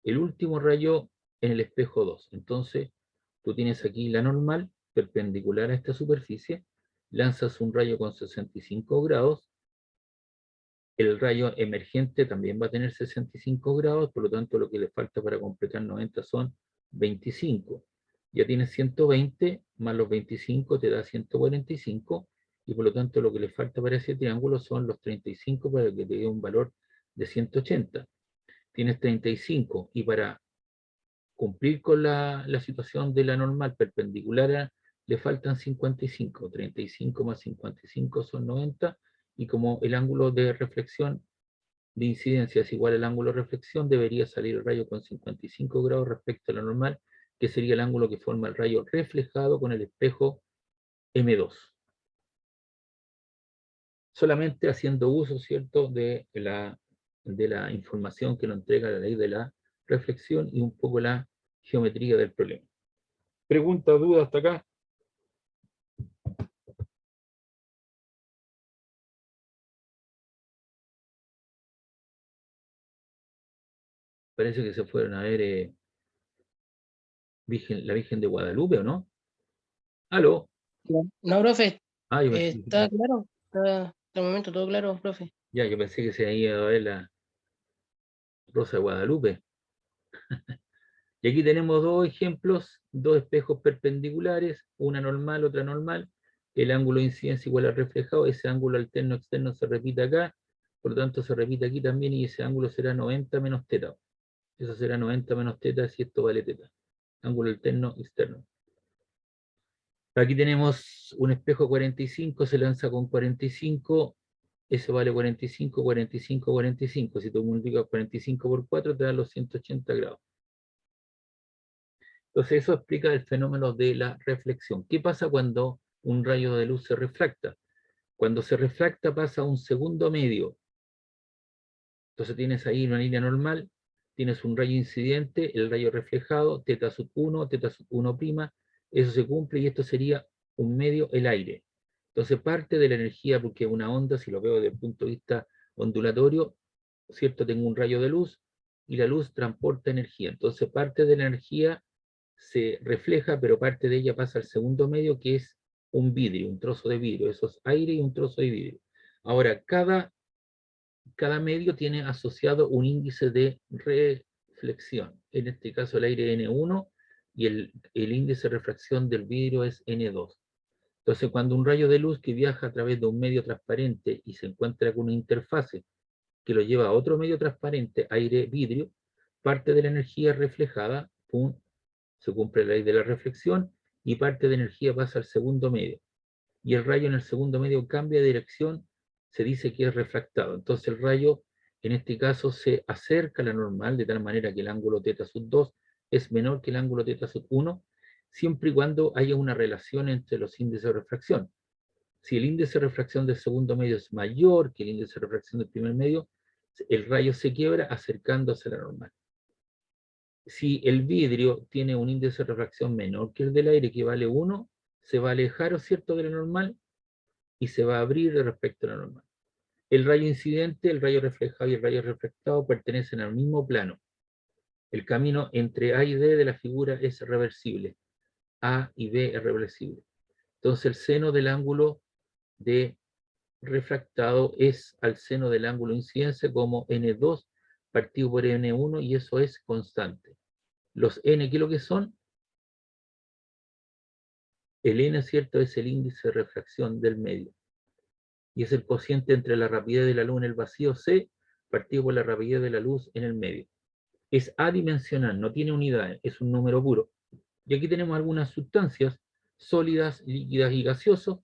el último rayo en el espejo 2. Entonces tú tienes aquí la normal perpendicular a esta superficie, lanzas un rayo con 65 grados, El rayo emergente también va a tener 65 grados, por lo tanto lo que le falta para completar 90 son 25. Ya tienes 120, más los 25 te da 145, y por lo tanto lo que le falta para ese triángulo son los 35 para que te dé un valor de 180. Tienes 35, y para cumplir con la situación de la normal perpendicular le faltan 55. 35 más 55 son 90, y como el ángulo de reflexión de incidencia es igual al ángulo de reflexión, debería salir el rayo con 55 grados respecto a la normal, que sería el ángulo que forma el rayo reflejado con el espejo M2. Solamente haciendo uso, ¿cierto?, de la información que nos entrega la ley de la reflexión y un poco la geometría del problema. ¿Pregunta o duda hasta acá? Parece que se fueron a ver la Virgen de Guadalupe, ¿o no? ¿Aló? No, profe, Ah, yo pensé, está claro. Está hasta el momento todo claro, profe. ya, yo pensé que se había ido a ver la Rosa de Guadalupe. Y aquí tenemos dos ejemplos, dos espejos perpendiculares, una normal, otra normal. El ángulo de incidencia igual al reflejado, ese ángulo alterno externo se repite acá, por lo tanto se repite aquí también, y ese ángulo será 90 menos teta. Eso será 90 menos teta si esto vale teta. Ángulo alterno externo. Aquí tenemos un espejo 45, se lanza con 45, eso vale 45, 45, 45. Si tú multiplicas 45 por 4 te dan los 180 grados. Entonces eso explica el fenómeno de la reflexión. ¿Qué pasa cuando un rayo de luz se refracta? Cuando se refracta pasa a un segundo medio. Entonces tienes ahí una línea normal, tienes un rayo incidente, el rayo reflejado, teta sub 1, teta sub 1', eso se cumple y esto sería un medio, el aire. Entonces parte de la energía, porque una onda, si lo veo desde el punto de vista ondulatorio, ¿cierto? Tengo un rayo de luz y la luz transporta energía. Entonces parte de la energía se refleja, pero parte de ella pasa al segundo medio, que es un vidrio, un trozo de vidrio. Eso es aire y un trozo de vidrio. Ahora, cada medio tiene asociado un índice de reflexión. En este caso el aire N1 y el índice de refracción del vidrio es N2. Entonces, cuando un rayo de luz que viaja a través de un medio transparente y se encuentra con una interfase que lo lleva a otro medio transparente, aire-vidrio, parte de la energía reflejada, pum, se cumple la ley de la reflexión, y parte de energía pasa al segundo medio. Y el rayo en el segundo medio cambia de dirección, se dice que es refractado. Entonces el rayo, en este caso, se acerca a la normal, de tal manera que el ángulo θ sub 2 es menor que el ángulo θ sub 1, siempre y cuando haya una relación entre los índices de refracción. Si el índice de refracción del segundo medio es mayor que el índice de refracción del primer medio, el rayo se quiebra acercándose a la normal. Si el vidrio tiene un índice de refracción menor que el del aire, que vale 1, se va a alejar, ¿cierto?, de la normal y se va a abrir respecto a la normal. El rayo incidente, el rayo reflejado y el rayo refractado pertenecen al mismo plano. El camino entre A y D de la figura es reversible. A y B es reversible. Entonces el seno del ángulo de refractado es al seno del ángulo de incidencia como N2 partido por N1, y eso es constante. Los N, ¿qué es lo que son? El N, ¿cierto?, es el índice de refracción del medio. Y es el cociente entre la rapidez de la luz en el vacío C partido por la rapidez de la luz en el medio. Es adimensional, no tiene unidades, es un número puro. Y aquí tenemos algunas sustancias sólidas, líquidas y gaseosas,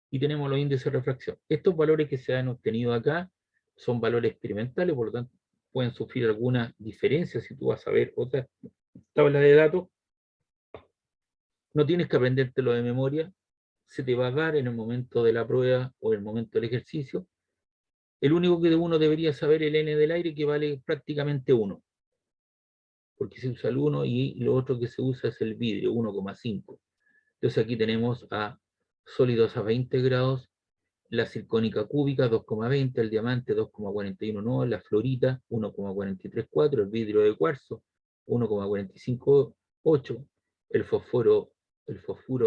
y tenemos los índices de refracción. Estos valores que se han obtenido acá son valores experimentales, por lo tanto pueden sufrir alguna diferencia si tú vas a ver otra tabla de datos. No tienes que aprendértelo de memoria, se te va a dar en el momento de la prueba o en el momento del ejercicio. El único que uno debería saber es el N del aire, que vale prácticamente 1, porque se usa el 1, y lo otro que se usa es el vidrio, 1,5. Entonces aquí tenemos a sólidos a 20 grados, la circónica cúbica 2,20, el diamante 2,41, no, la florita 1,434, el vidrio de cuarzo 1,458, el fosfuro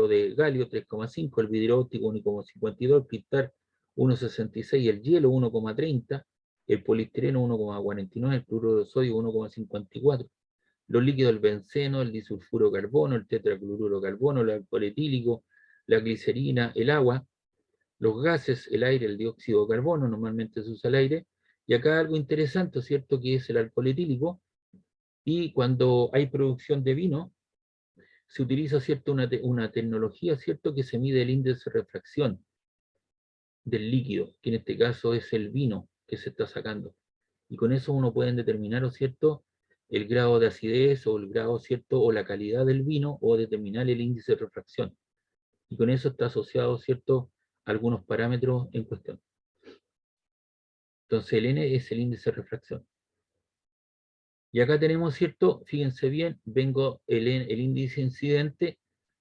de galio 3,5, el vidrio óptico 1,52, el cristal 1,66, el hielo 1,30, el poliestireno 1,49, el cloruro de sodio 1,54, los líquidos, el benceno, el disulfuro de carbono, el tetracloruro de carbono, el alcohol etílico, la glicerina, el agua, los gases, el aire, el dióxido de carbono, normalmente se usa el aire, y acá algo interesante, ¿cierto?, que es el alcohol etílico, y cuando hay producción de vino, se utiliza, ¿cierto?, una tecnología, ¿cierto?, que se mide el índice de refracción del líquido, que en este caso es el vino que se está sacando. Y con eso uno puede determinar, ¿cierto?, el grado de acidez o el grado, ¿cierto?, o la calidad del vino, o determinar el índice de refracción. Y con eso está asociado, ¿cierto?, algunos parámetros en cuestión. Entonces el N es el índice de refracción. Y acá tenemos, ¿cierto? Fíjense bien, el índice incidente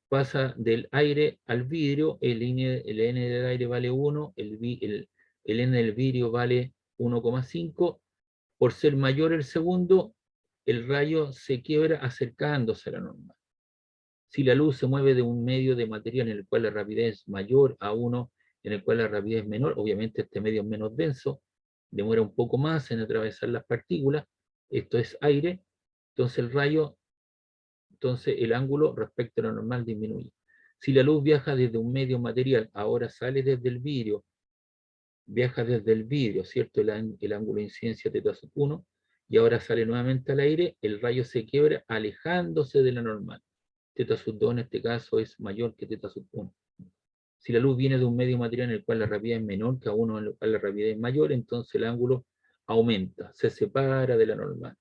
pasa del aire al vidrio, el N del aire vale 1, el N del vidrio vale 1,5. Por ser mayor el segundo, el rayo se quiebra acercándose a la normal. Si la luz se mueve de un medio de material en el cual la rapidez es mayor a uno, en el cual la rapidez es menor, obviamente este medio es menos denso, demora un poco más en atravesar las partículas, esto es aire, entonces el rayo, entonces el ángulo respecto a lo normal disminuye. Si la luz viaja desde un medio material, ahora sale desde el vidrio, viaja desde el vidrio, ¿cierto? El ángulo de incidencia θ sub 1, y ahora sale nuevamente al aire, el rayo se quiebra alejándose de la normal. θ sub 2 en este caso es mayor que θ sub 1. Si la luz viene de un medio material en el cual la rapidez es menor que a uno en el cual la rapidez es mayor, entonces el ángulo aumenta, se separa de la normal.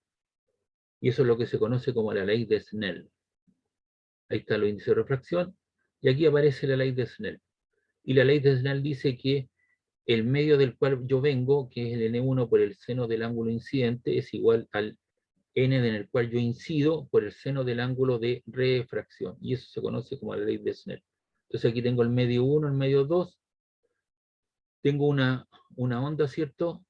Y eso es lo que se conoce como la ley de Snell. Ahí está el índice de refracción, y aquí aparece la ley de Snell. Y la ley de Snell dice que el medio del cual yo vengo, que es el N1 por el seno del ángulo incidente, es igual al N en el cual yo incido por el seno del ángulo de refracción. Y eso se conoce como la ley de Snell. Entonces aquí tengo el medio 1, el medio 2. Tengo una onda, ¿cierto?,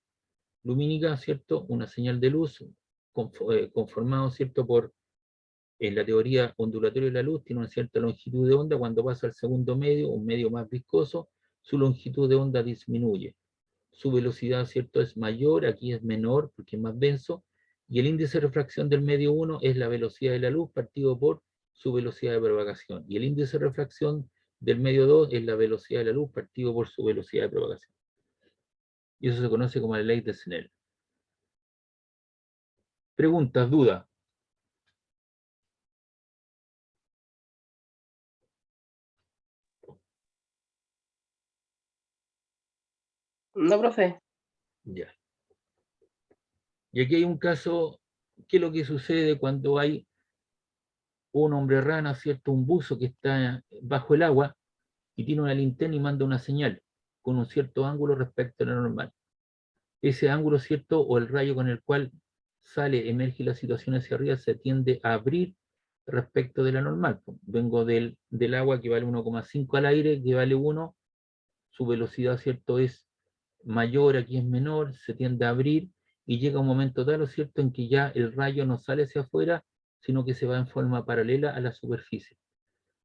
lumínica, ¿cierto?, una señal de luz conformado, ¿cierto?, por en la teoría ondulatoria de la luz, tiene una cierta longitud de onda. Cuando pasa al segundo medio, un medio más viscoso, su longitud de onda disminuye. Su velocidad, ¿cierto?, es mayor, aquí es menor porque es más denso, y el índice de refracción del medio 1 es la velocidad de la luz partido por su velocidad de propagación, y el índice de refracción del medio 2 es la velocidad de la luz partido por su velocidad de propagación. Y eso se conoce como la ley de Snell. Preguntas, dudas. No, profe. Ya. Y aquí hay un caso, ¿qué es lo que sucede cuando hay un hombre rana, ¿cierto?, un buzo que está bajo el agua y tiene una linterna y manda una señal con un cierto ángulo respecto a lo normal? Ese ángulo, ¿cierto?, o el rayo con el cual sale, emerge la situación hacia arriba, se tiende a abrir respecto de la normal. Vengo del agua que vale 1,5 al aire, que vale 1, su velocidad, ¿cierto?, es mayor, aquí es menor, se tiende a abrir, y llega un momento tal, ¿cierto?, en que ya el rayo no sale hacia afuera, sino que se va en forma paralela a la superficie.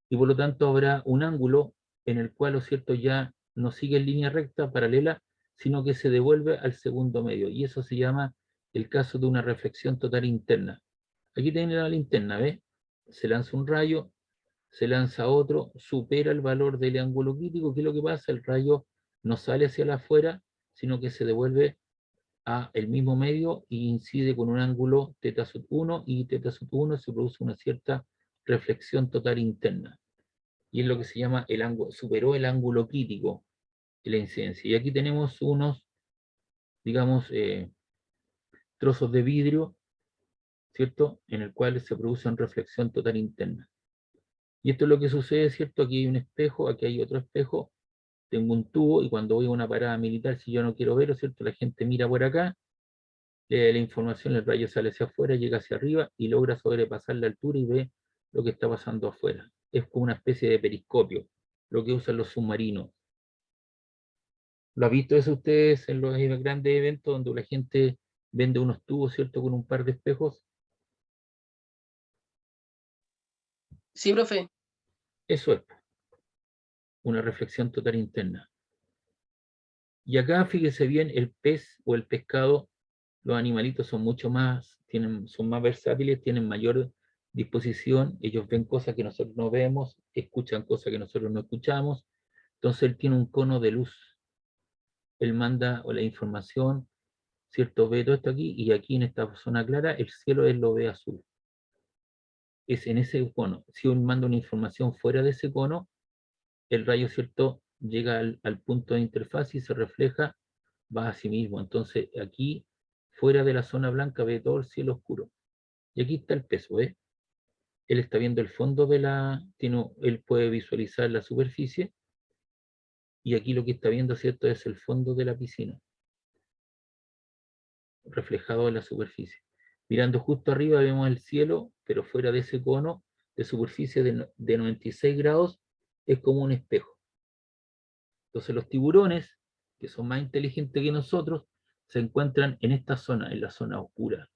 Y por lo tanto habrá un ángulo en el cual, ¿cierto?, ya no sigue en línea recta, paralela, sino que se devuelve al segundo medio. Y eso se llama el caso de una reflexión total interna. Aquí tiene la linterna, ¿ves? Se lanza un rayo, se lanza otro, supera el valor del ángulo crítico. ¿Qué es lo que pasa? El rayo no sale hacia afuera, sino que se devuelve a el mismo medio y incide con un ángulo θ sub 1, y θ sub 1 se produce una cierta reflexión total interna. Y es lo que se llama el ángulo, superó el ángulo crítico de la incidencia. Y aquí tenemos unos, digamos, trozos de vidrio, ¿cierto?, en el cual se produce una reflexión total interna. Y esto es lo que sucede, ¿cierto? Aquí hay un espejo, aquí hay otro espejo, tengo un tubo, y cuando voy a una parada militar, si yo no quiero verlo, ¿cierto?, la gente mira por acá, lee la información, el rayo sale hacia afuera, llega hacia arriba y logra sobrepasar la altura y ve lo que está pasando afuera. Es como una especie de periscopio, lo que usan los submarinos. ¿Lo ha visto eso ustedes en los grandes eventos donde la gente vende unos tubos, ¿cierto?, con un par de espejos? Sí, profe. Eso es una reflexión total interna. Y acá fíjese bien, el pez o el pescado, los animalitos son mucho más, son más versátiles, tienen mayor disposición, ellos ven cosas que nosotros no vemos, escuchan cosas que nosotros no escuchamos, entonces él tiene un cono de luz, él manda la información, ¿cierto? Ve todo esto aquí, y aquí en esta zona clara, el cielo él lo ve azul. Es en ese cono. Si uno manda una información fuera de ese cono, el rayo, ¿cierto? Llega al punto de interfaz y se refleja, va a sí mismo. Entonces aquí, fuera de la zona blanca, ve todo el cielo oscuro. Y aquí está el peso, ¿ves? Él está viendo el fondo de él puede visualizar la superficie, y aquí lo que está viendo, ¿cierto? Es el fondo de la piscina, reflejado en la superficie. Mirando justo arriba vemos el cielo, pero fuera de ese cono de superficie de 96 grados, es como un espejo. Entonces los tiburones, que son más inteligentes que nosotros, se encuentran en esta zona, en la zona oscura.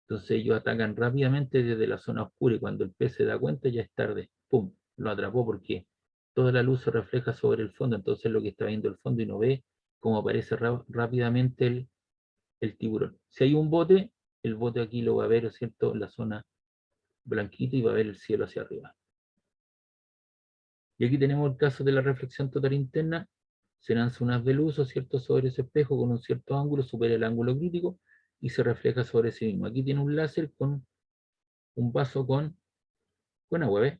Entonces ellos atacan rápidamente desde la zona oscura, y cuando el pez se da cuenta ya es tarde. ¡Pum! Lo atrapó, porque toda la luz se refleja sobre el fondo, entonces lo que está viendo el fondo y no ve cómo aparece rápidamente el tiburón. Si hay un bote, el bote aquí lo va a ver, ¿cierto? En la zona blanquita, y va a ver el cielo hacia arriba. Y aquí tenemos el caso de la reflexión total interna. Se lanza un haz de luz, ¿cierto?, sobre ese espejo con un cierto ángulo, supera el ángulo crítico y se refleja sobre sí mismo. Aquí tiene un láser con un vaso con agua, ¿ves?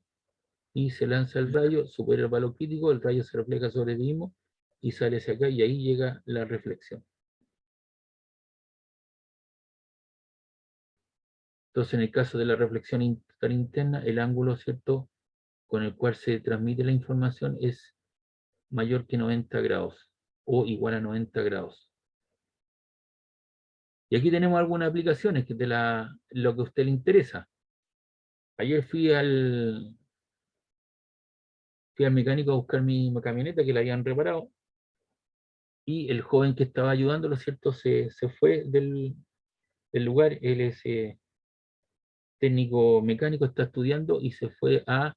Y se lanza el rayo, supera el valor crítico, el rayo se refleja sobre sí mismo y sale hacia acá, y ahí llega la reflexión. Entonces, en el caso de la reflexión total interna, el ángulo, ¿cierto?, con el cual se transmite la información es mayor que 90 grados o igual a 90 grados. Y aquí tenemos algunas aplicaciones que lo que a usted le interesa. Ayer fui al mecánico a buscar mi camioneta que la habían reparado, y el joven que estaba ayudándolo, ¿cierto?, se fue del lugar. Él es técnico mecánico, está estudiando, y se fue a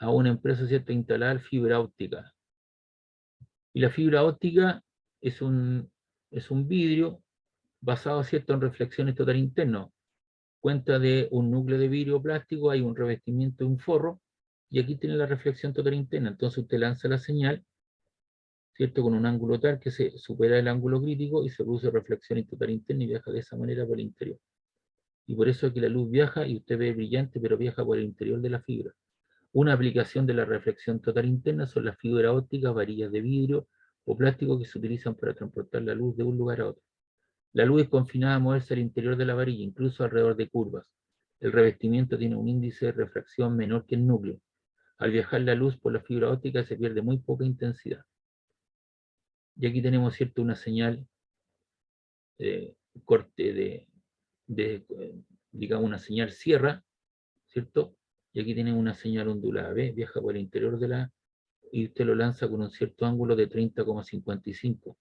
una empresa, ¿cierto?, a instalar fibra óptica. Y la fibra óptica es un vidrio basado, ¿cierto?, en reflexiones total interno. Cuenta de un núcleo de vidrio plástico, hay un revestimiento de un forro, y aquí tiene la reflexión total interna. Entonces usted lanza la señal, ¿cierto?, con un ángulo tal que se supera el ángulo crítico y se produce reflexión total interna, y viaja de esa manera por el interior. Y por eso aquí la luz viaja y usted ve brillante, pero viaja por el interior de la fibra. Una aplicación de la reflexión total interna son las fibras ópticas, varillas de vidrio o plástico que se utilizan para transportar la luz de un lugar a otro. La luz es confinada a moverse al interior de la varilla, incluso alrededor de curvas. El revestimiento tiene un índice de refracción menor que el núcleo. Al viajar la luz por la fibra óptica se pierde muy poca intensidad. Y aquí tenemos, ¿cierto?, una señal corte digamos, una señal sierra, ¿cierto? Y aquí tenemos una señal ondulada, ¿ve? Viaja por el interior y usted lo lanza con un cierto ángulo de 30,55.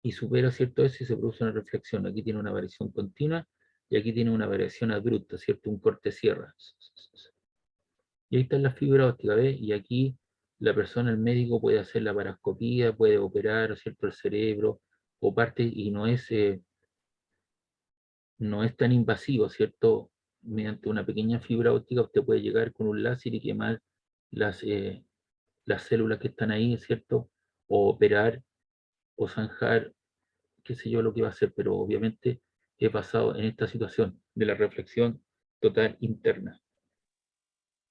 Y supera, ¿cierto?, eso, y se produce una reflexión. Aquí tiene una variación continua, y aquí tiene una variación abrupta, ¿cierto? Un corte sierra. Y ahí está la fibra óptica, ¿ves? Y aquí la persona, el médico, puede hacer la paroscopía, puede operar, ¿cierto?, el cerebro o parte, y no es tan invasivo, ¿cierto? Mediante una pequeña fibra óptica usted puede llegar con un láser y quemar las células que están ahí, ¿cierto? O operar o zanjar, qué sé yo lo que va a hacer, pero obviamente es basado en esta situación de la reflexión total interna.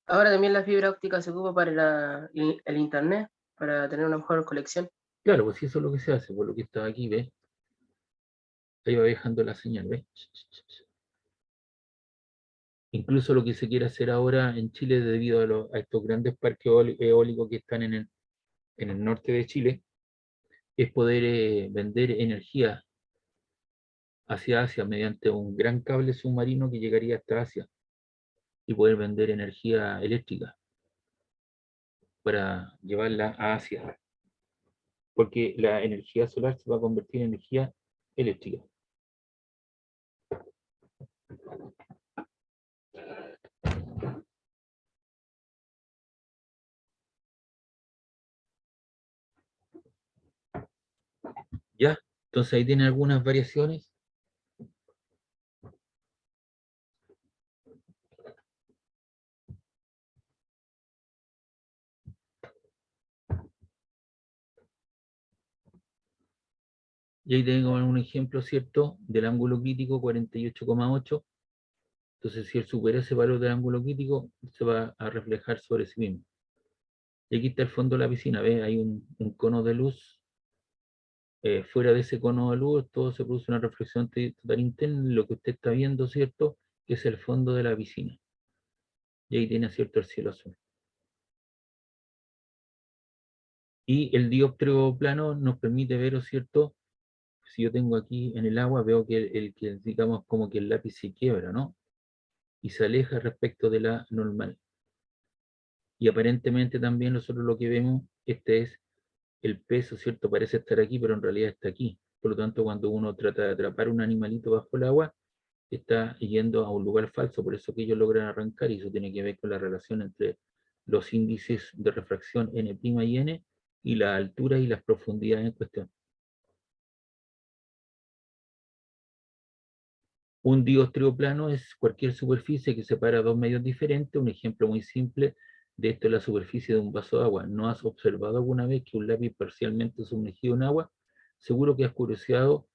Ahora también la fibra óptica se ocupa para el internet, para tener una mejor conexión. Claro, pues eso es lo que se hace, por lo que está aquí, ¿ves? Ahí va dejando la señal, ¿ves? Incluso lo que se quiere hacer ahora en Chile, debido a estos grandes parques eólicos que están en el norte de Chile, es poder vender energía hacia Asia mediante un gran cable submarino que llegaría hasta Asia, y poder vender energía eléctrica para llevarla a Asia, porque la energía solar se va a convertir en energía eléctrica. Entonces ahí tiene algunas variaciones. Y ahí tengo un ejemplo, ¿cierto? Del ángulo crítico 48,8. Entonces, si él supera ese valor del ángulo crítico, se va a reflejar sobre sí mismo. Y aquí está el fondo de la piscina, ¿ves? Hay un cono de luz. Fuera de ese cono de luz, todo se produce una reflexión total interna. Lo que usted está viendo, ¿cierto? Que es el fondo de la piscina. Y ahí tiene, ¿cierto?, el cielo azul. Y el dióptrico plano nos permite ver, ¿cierto? Si yo tengo aquí en el agua, veo que digamos, como que el lápiz se quiebra, ¿no? Y se aleja respecto de la normal. Y aparentemente también nosotros lo que vemos, este es el peso, ¿cierto? Parece estar aquí, pero en realidad está aquí. Por lo tanto, cuando uno trata de atrapar un animalito bajo el agua, está yendo a un lugar falso, por eso que ellos logran arrancar, y eso tiene que ver con la relación entre los índices de refracción N' y N, y la altura y las profundidades en cuestión. Un dióptrico plano es cualquier superficie que separa dos medios diferentes. Un ejemplo muy simple de esto es la superficie de un vaso de agua. ¿No has observado alguna vez que un lápiz parcialmente sumergido en agua? Seguro que has curioseado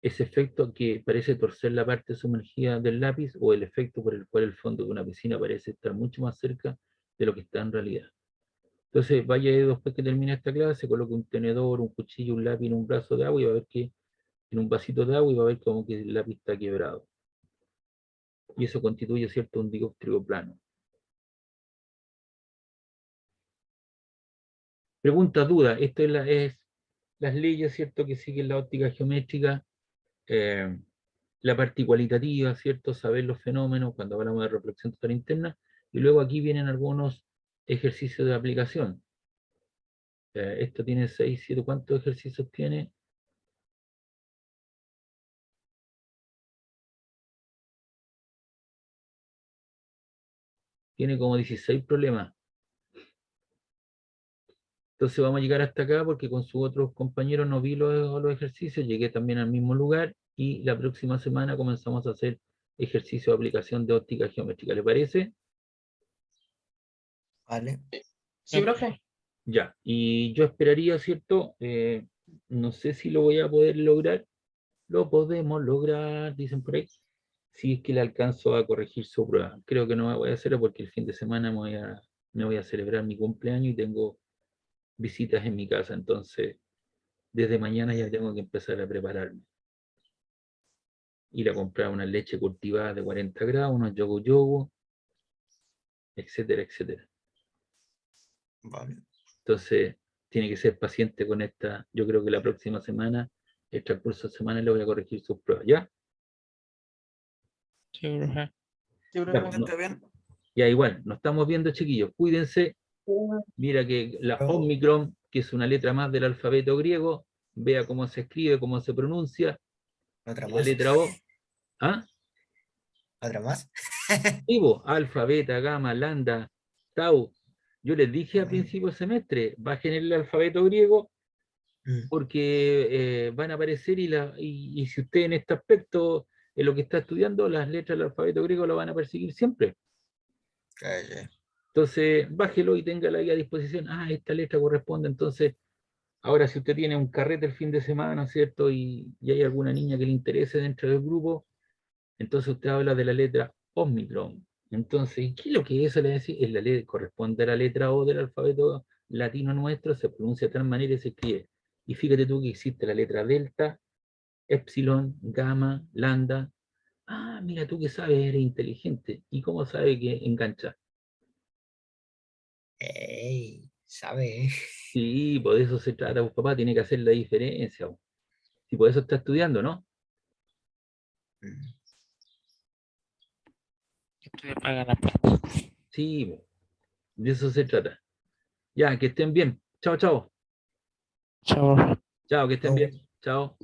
ese efecto que parece torcer la parte sumergida del lápiz, o el efecto por el cual el fondo de una piscina parece estar mucho más cerca de lo que está en realidad. Entonces, vaya después que termine esta clase, coloque un tenedor, un cuchillo, un lápiz en un vaso de agua y va a ver que en un vasito de agua, y va a ver como que el lápiz está quebrado. Y eso constituye, ¿cierto?, un dióptrico plano. Pregunta, duda. Esto es las leyes, ¿cierto?, que siguen la óptica geométrica, la parte cualitativa, ¿cierto?, saber los fenómenos cuando hablamos de reflexión total interna, y luego aquí vienen algunos ejercicios de aplicación. Esto tiene 6, 7, ¿cuántos ejercicios tiene? Tiene como 16 problemas. Entonces vamos a llegar hasta acá porque con sus otros compañeros no vi los ejercicios, llegué también al mismo lugar, y la próxima semana comenzamos a hacer ejercicio de aplicación de óptica geométrica. ¿Le parece? Vale. Sí, profe. Ya, y yo esperaría, ¿cierto? No sé si lo voy a poder lograr. Lo podemos lograr, dicen por ahí, si es que le alcanzo a corregir su prueba. Creo que no voy a hacerlo porque el fin de semana me voy a celebrar mi cumpleaños y tengo visitas en mi casa. Entonces, desde mañana ya tengo que empezar a prepararme. Ir a comprar una leche cultivada de 40 grados, unos yogo, etcétera, etcétera. Vale. Entonces, tiene que ser paciente con esta. Yo creo que la próxima semana, el transcurso de semana, le voy a corregir sus pruebas. ¿Ya? Sí, profe. Sí, Ya, profe. ¿Está bien? ya igual, nos estamos viendo, chiquillos. Cuídense. Mira que la Chao. Omicron, que es una letra más del alfabeto griego, vea cómo se escribe, cómo se pronuncia. ¿Otra Y la más? letra O. ¿Ah? ¿Otra más? Vivo, alfa, beta, gamma, lambda, tau. Yo les dije a principio del semestre, bajen el alfabeto griego Mm, porque van a aparecer, y si usted en este aspecto, en lo que está estudiando, las letras del alfabeto griego lo van a perseguir siempre. calle. Entonces, bájelo y téngala ahí a disposición. Ah, esta letra corresponde. Entonces, ahora si usted tiene un carrete el fin de semana, ¿cierto? Y hay alguna niña que le interese dentro del grupo, entonces usted habla de la letra Omicron. Entonces, ¿qué es lo que eso le decía? Es la letra, corresponde a la letra O del alfabeto latino nuestro, se pronuncia de tal manera y se escribe. Y fíjate tú que existe la letra delta, epsilon, gamma, lambda. Ah, mira tú que sabes, eres inteligente. ¿Y cómo sabe que engancha? Ey, ¿sabe? Sí, por eso se trata, pues, papá, tiene que hacer la diferencia. Si por eso está estudiando, ¿no? Mm. Estoy para ganar plata. Sí, pues, de eso se trata. Ya, que estén bien. Chao, chao. Chao, profe. Chao, que estén Chau. bien. Chao.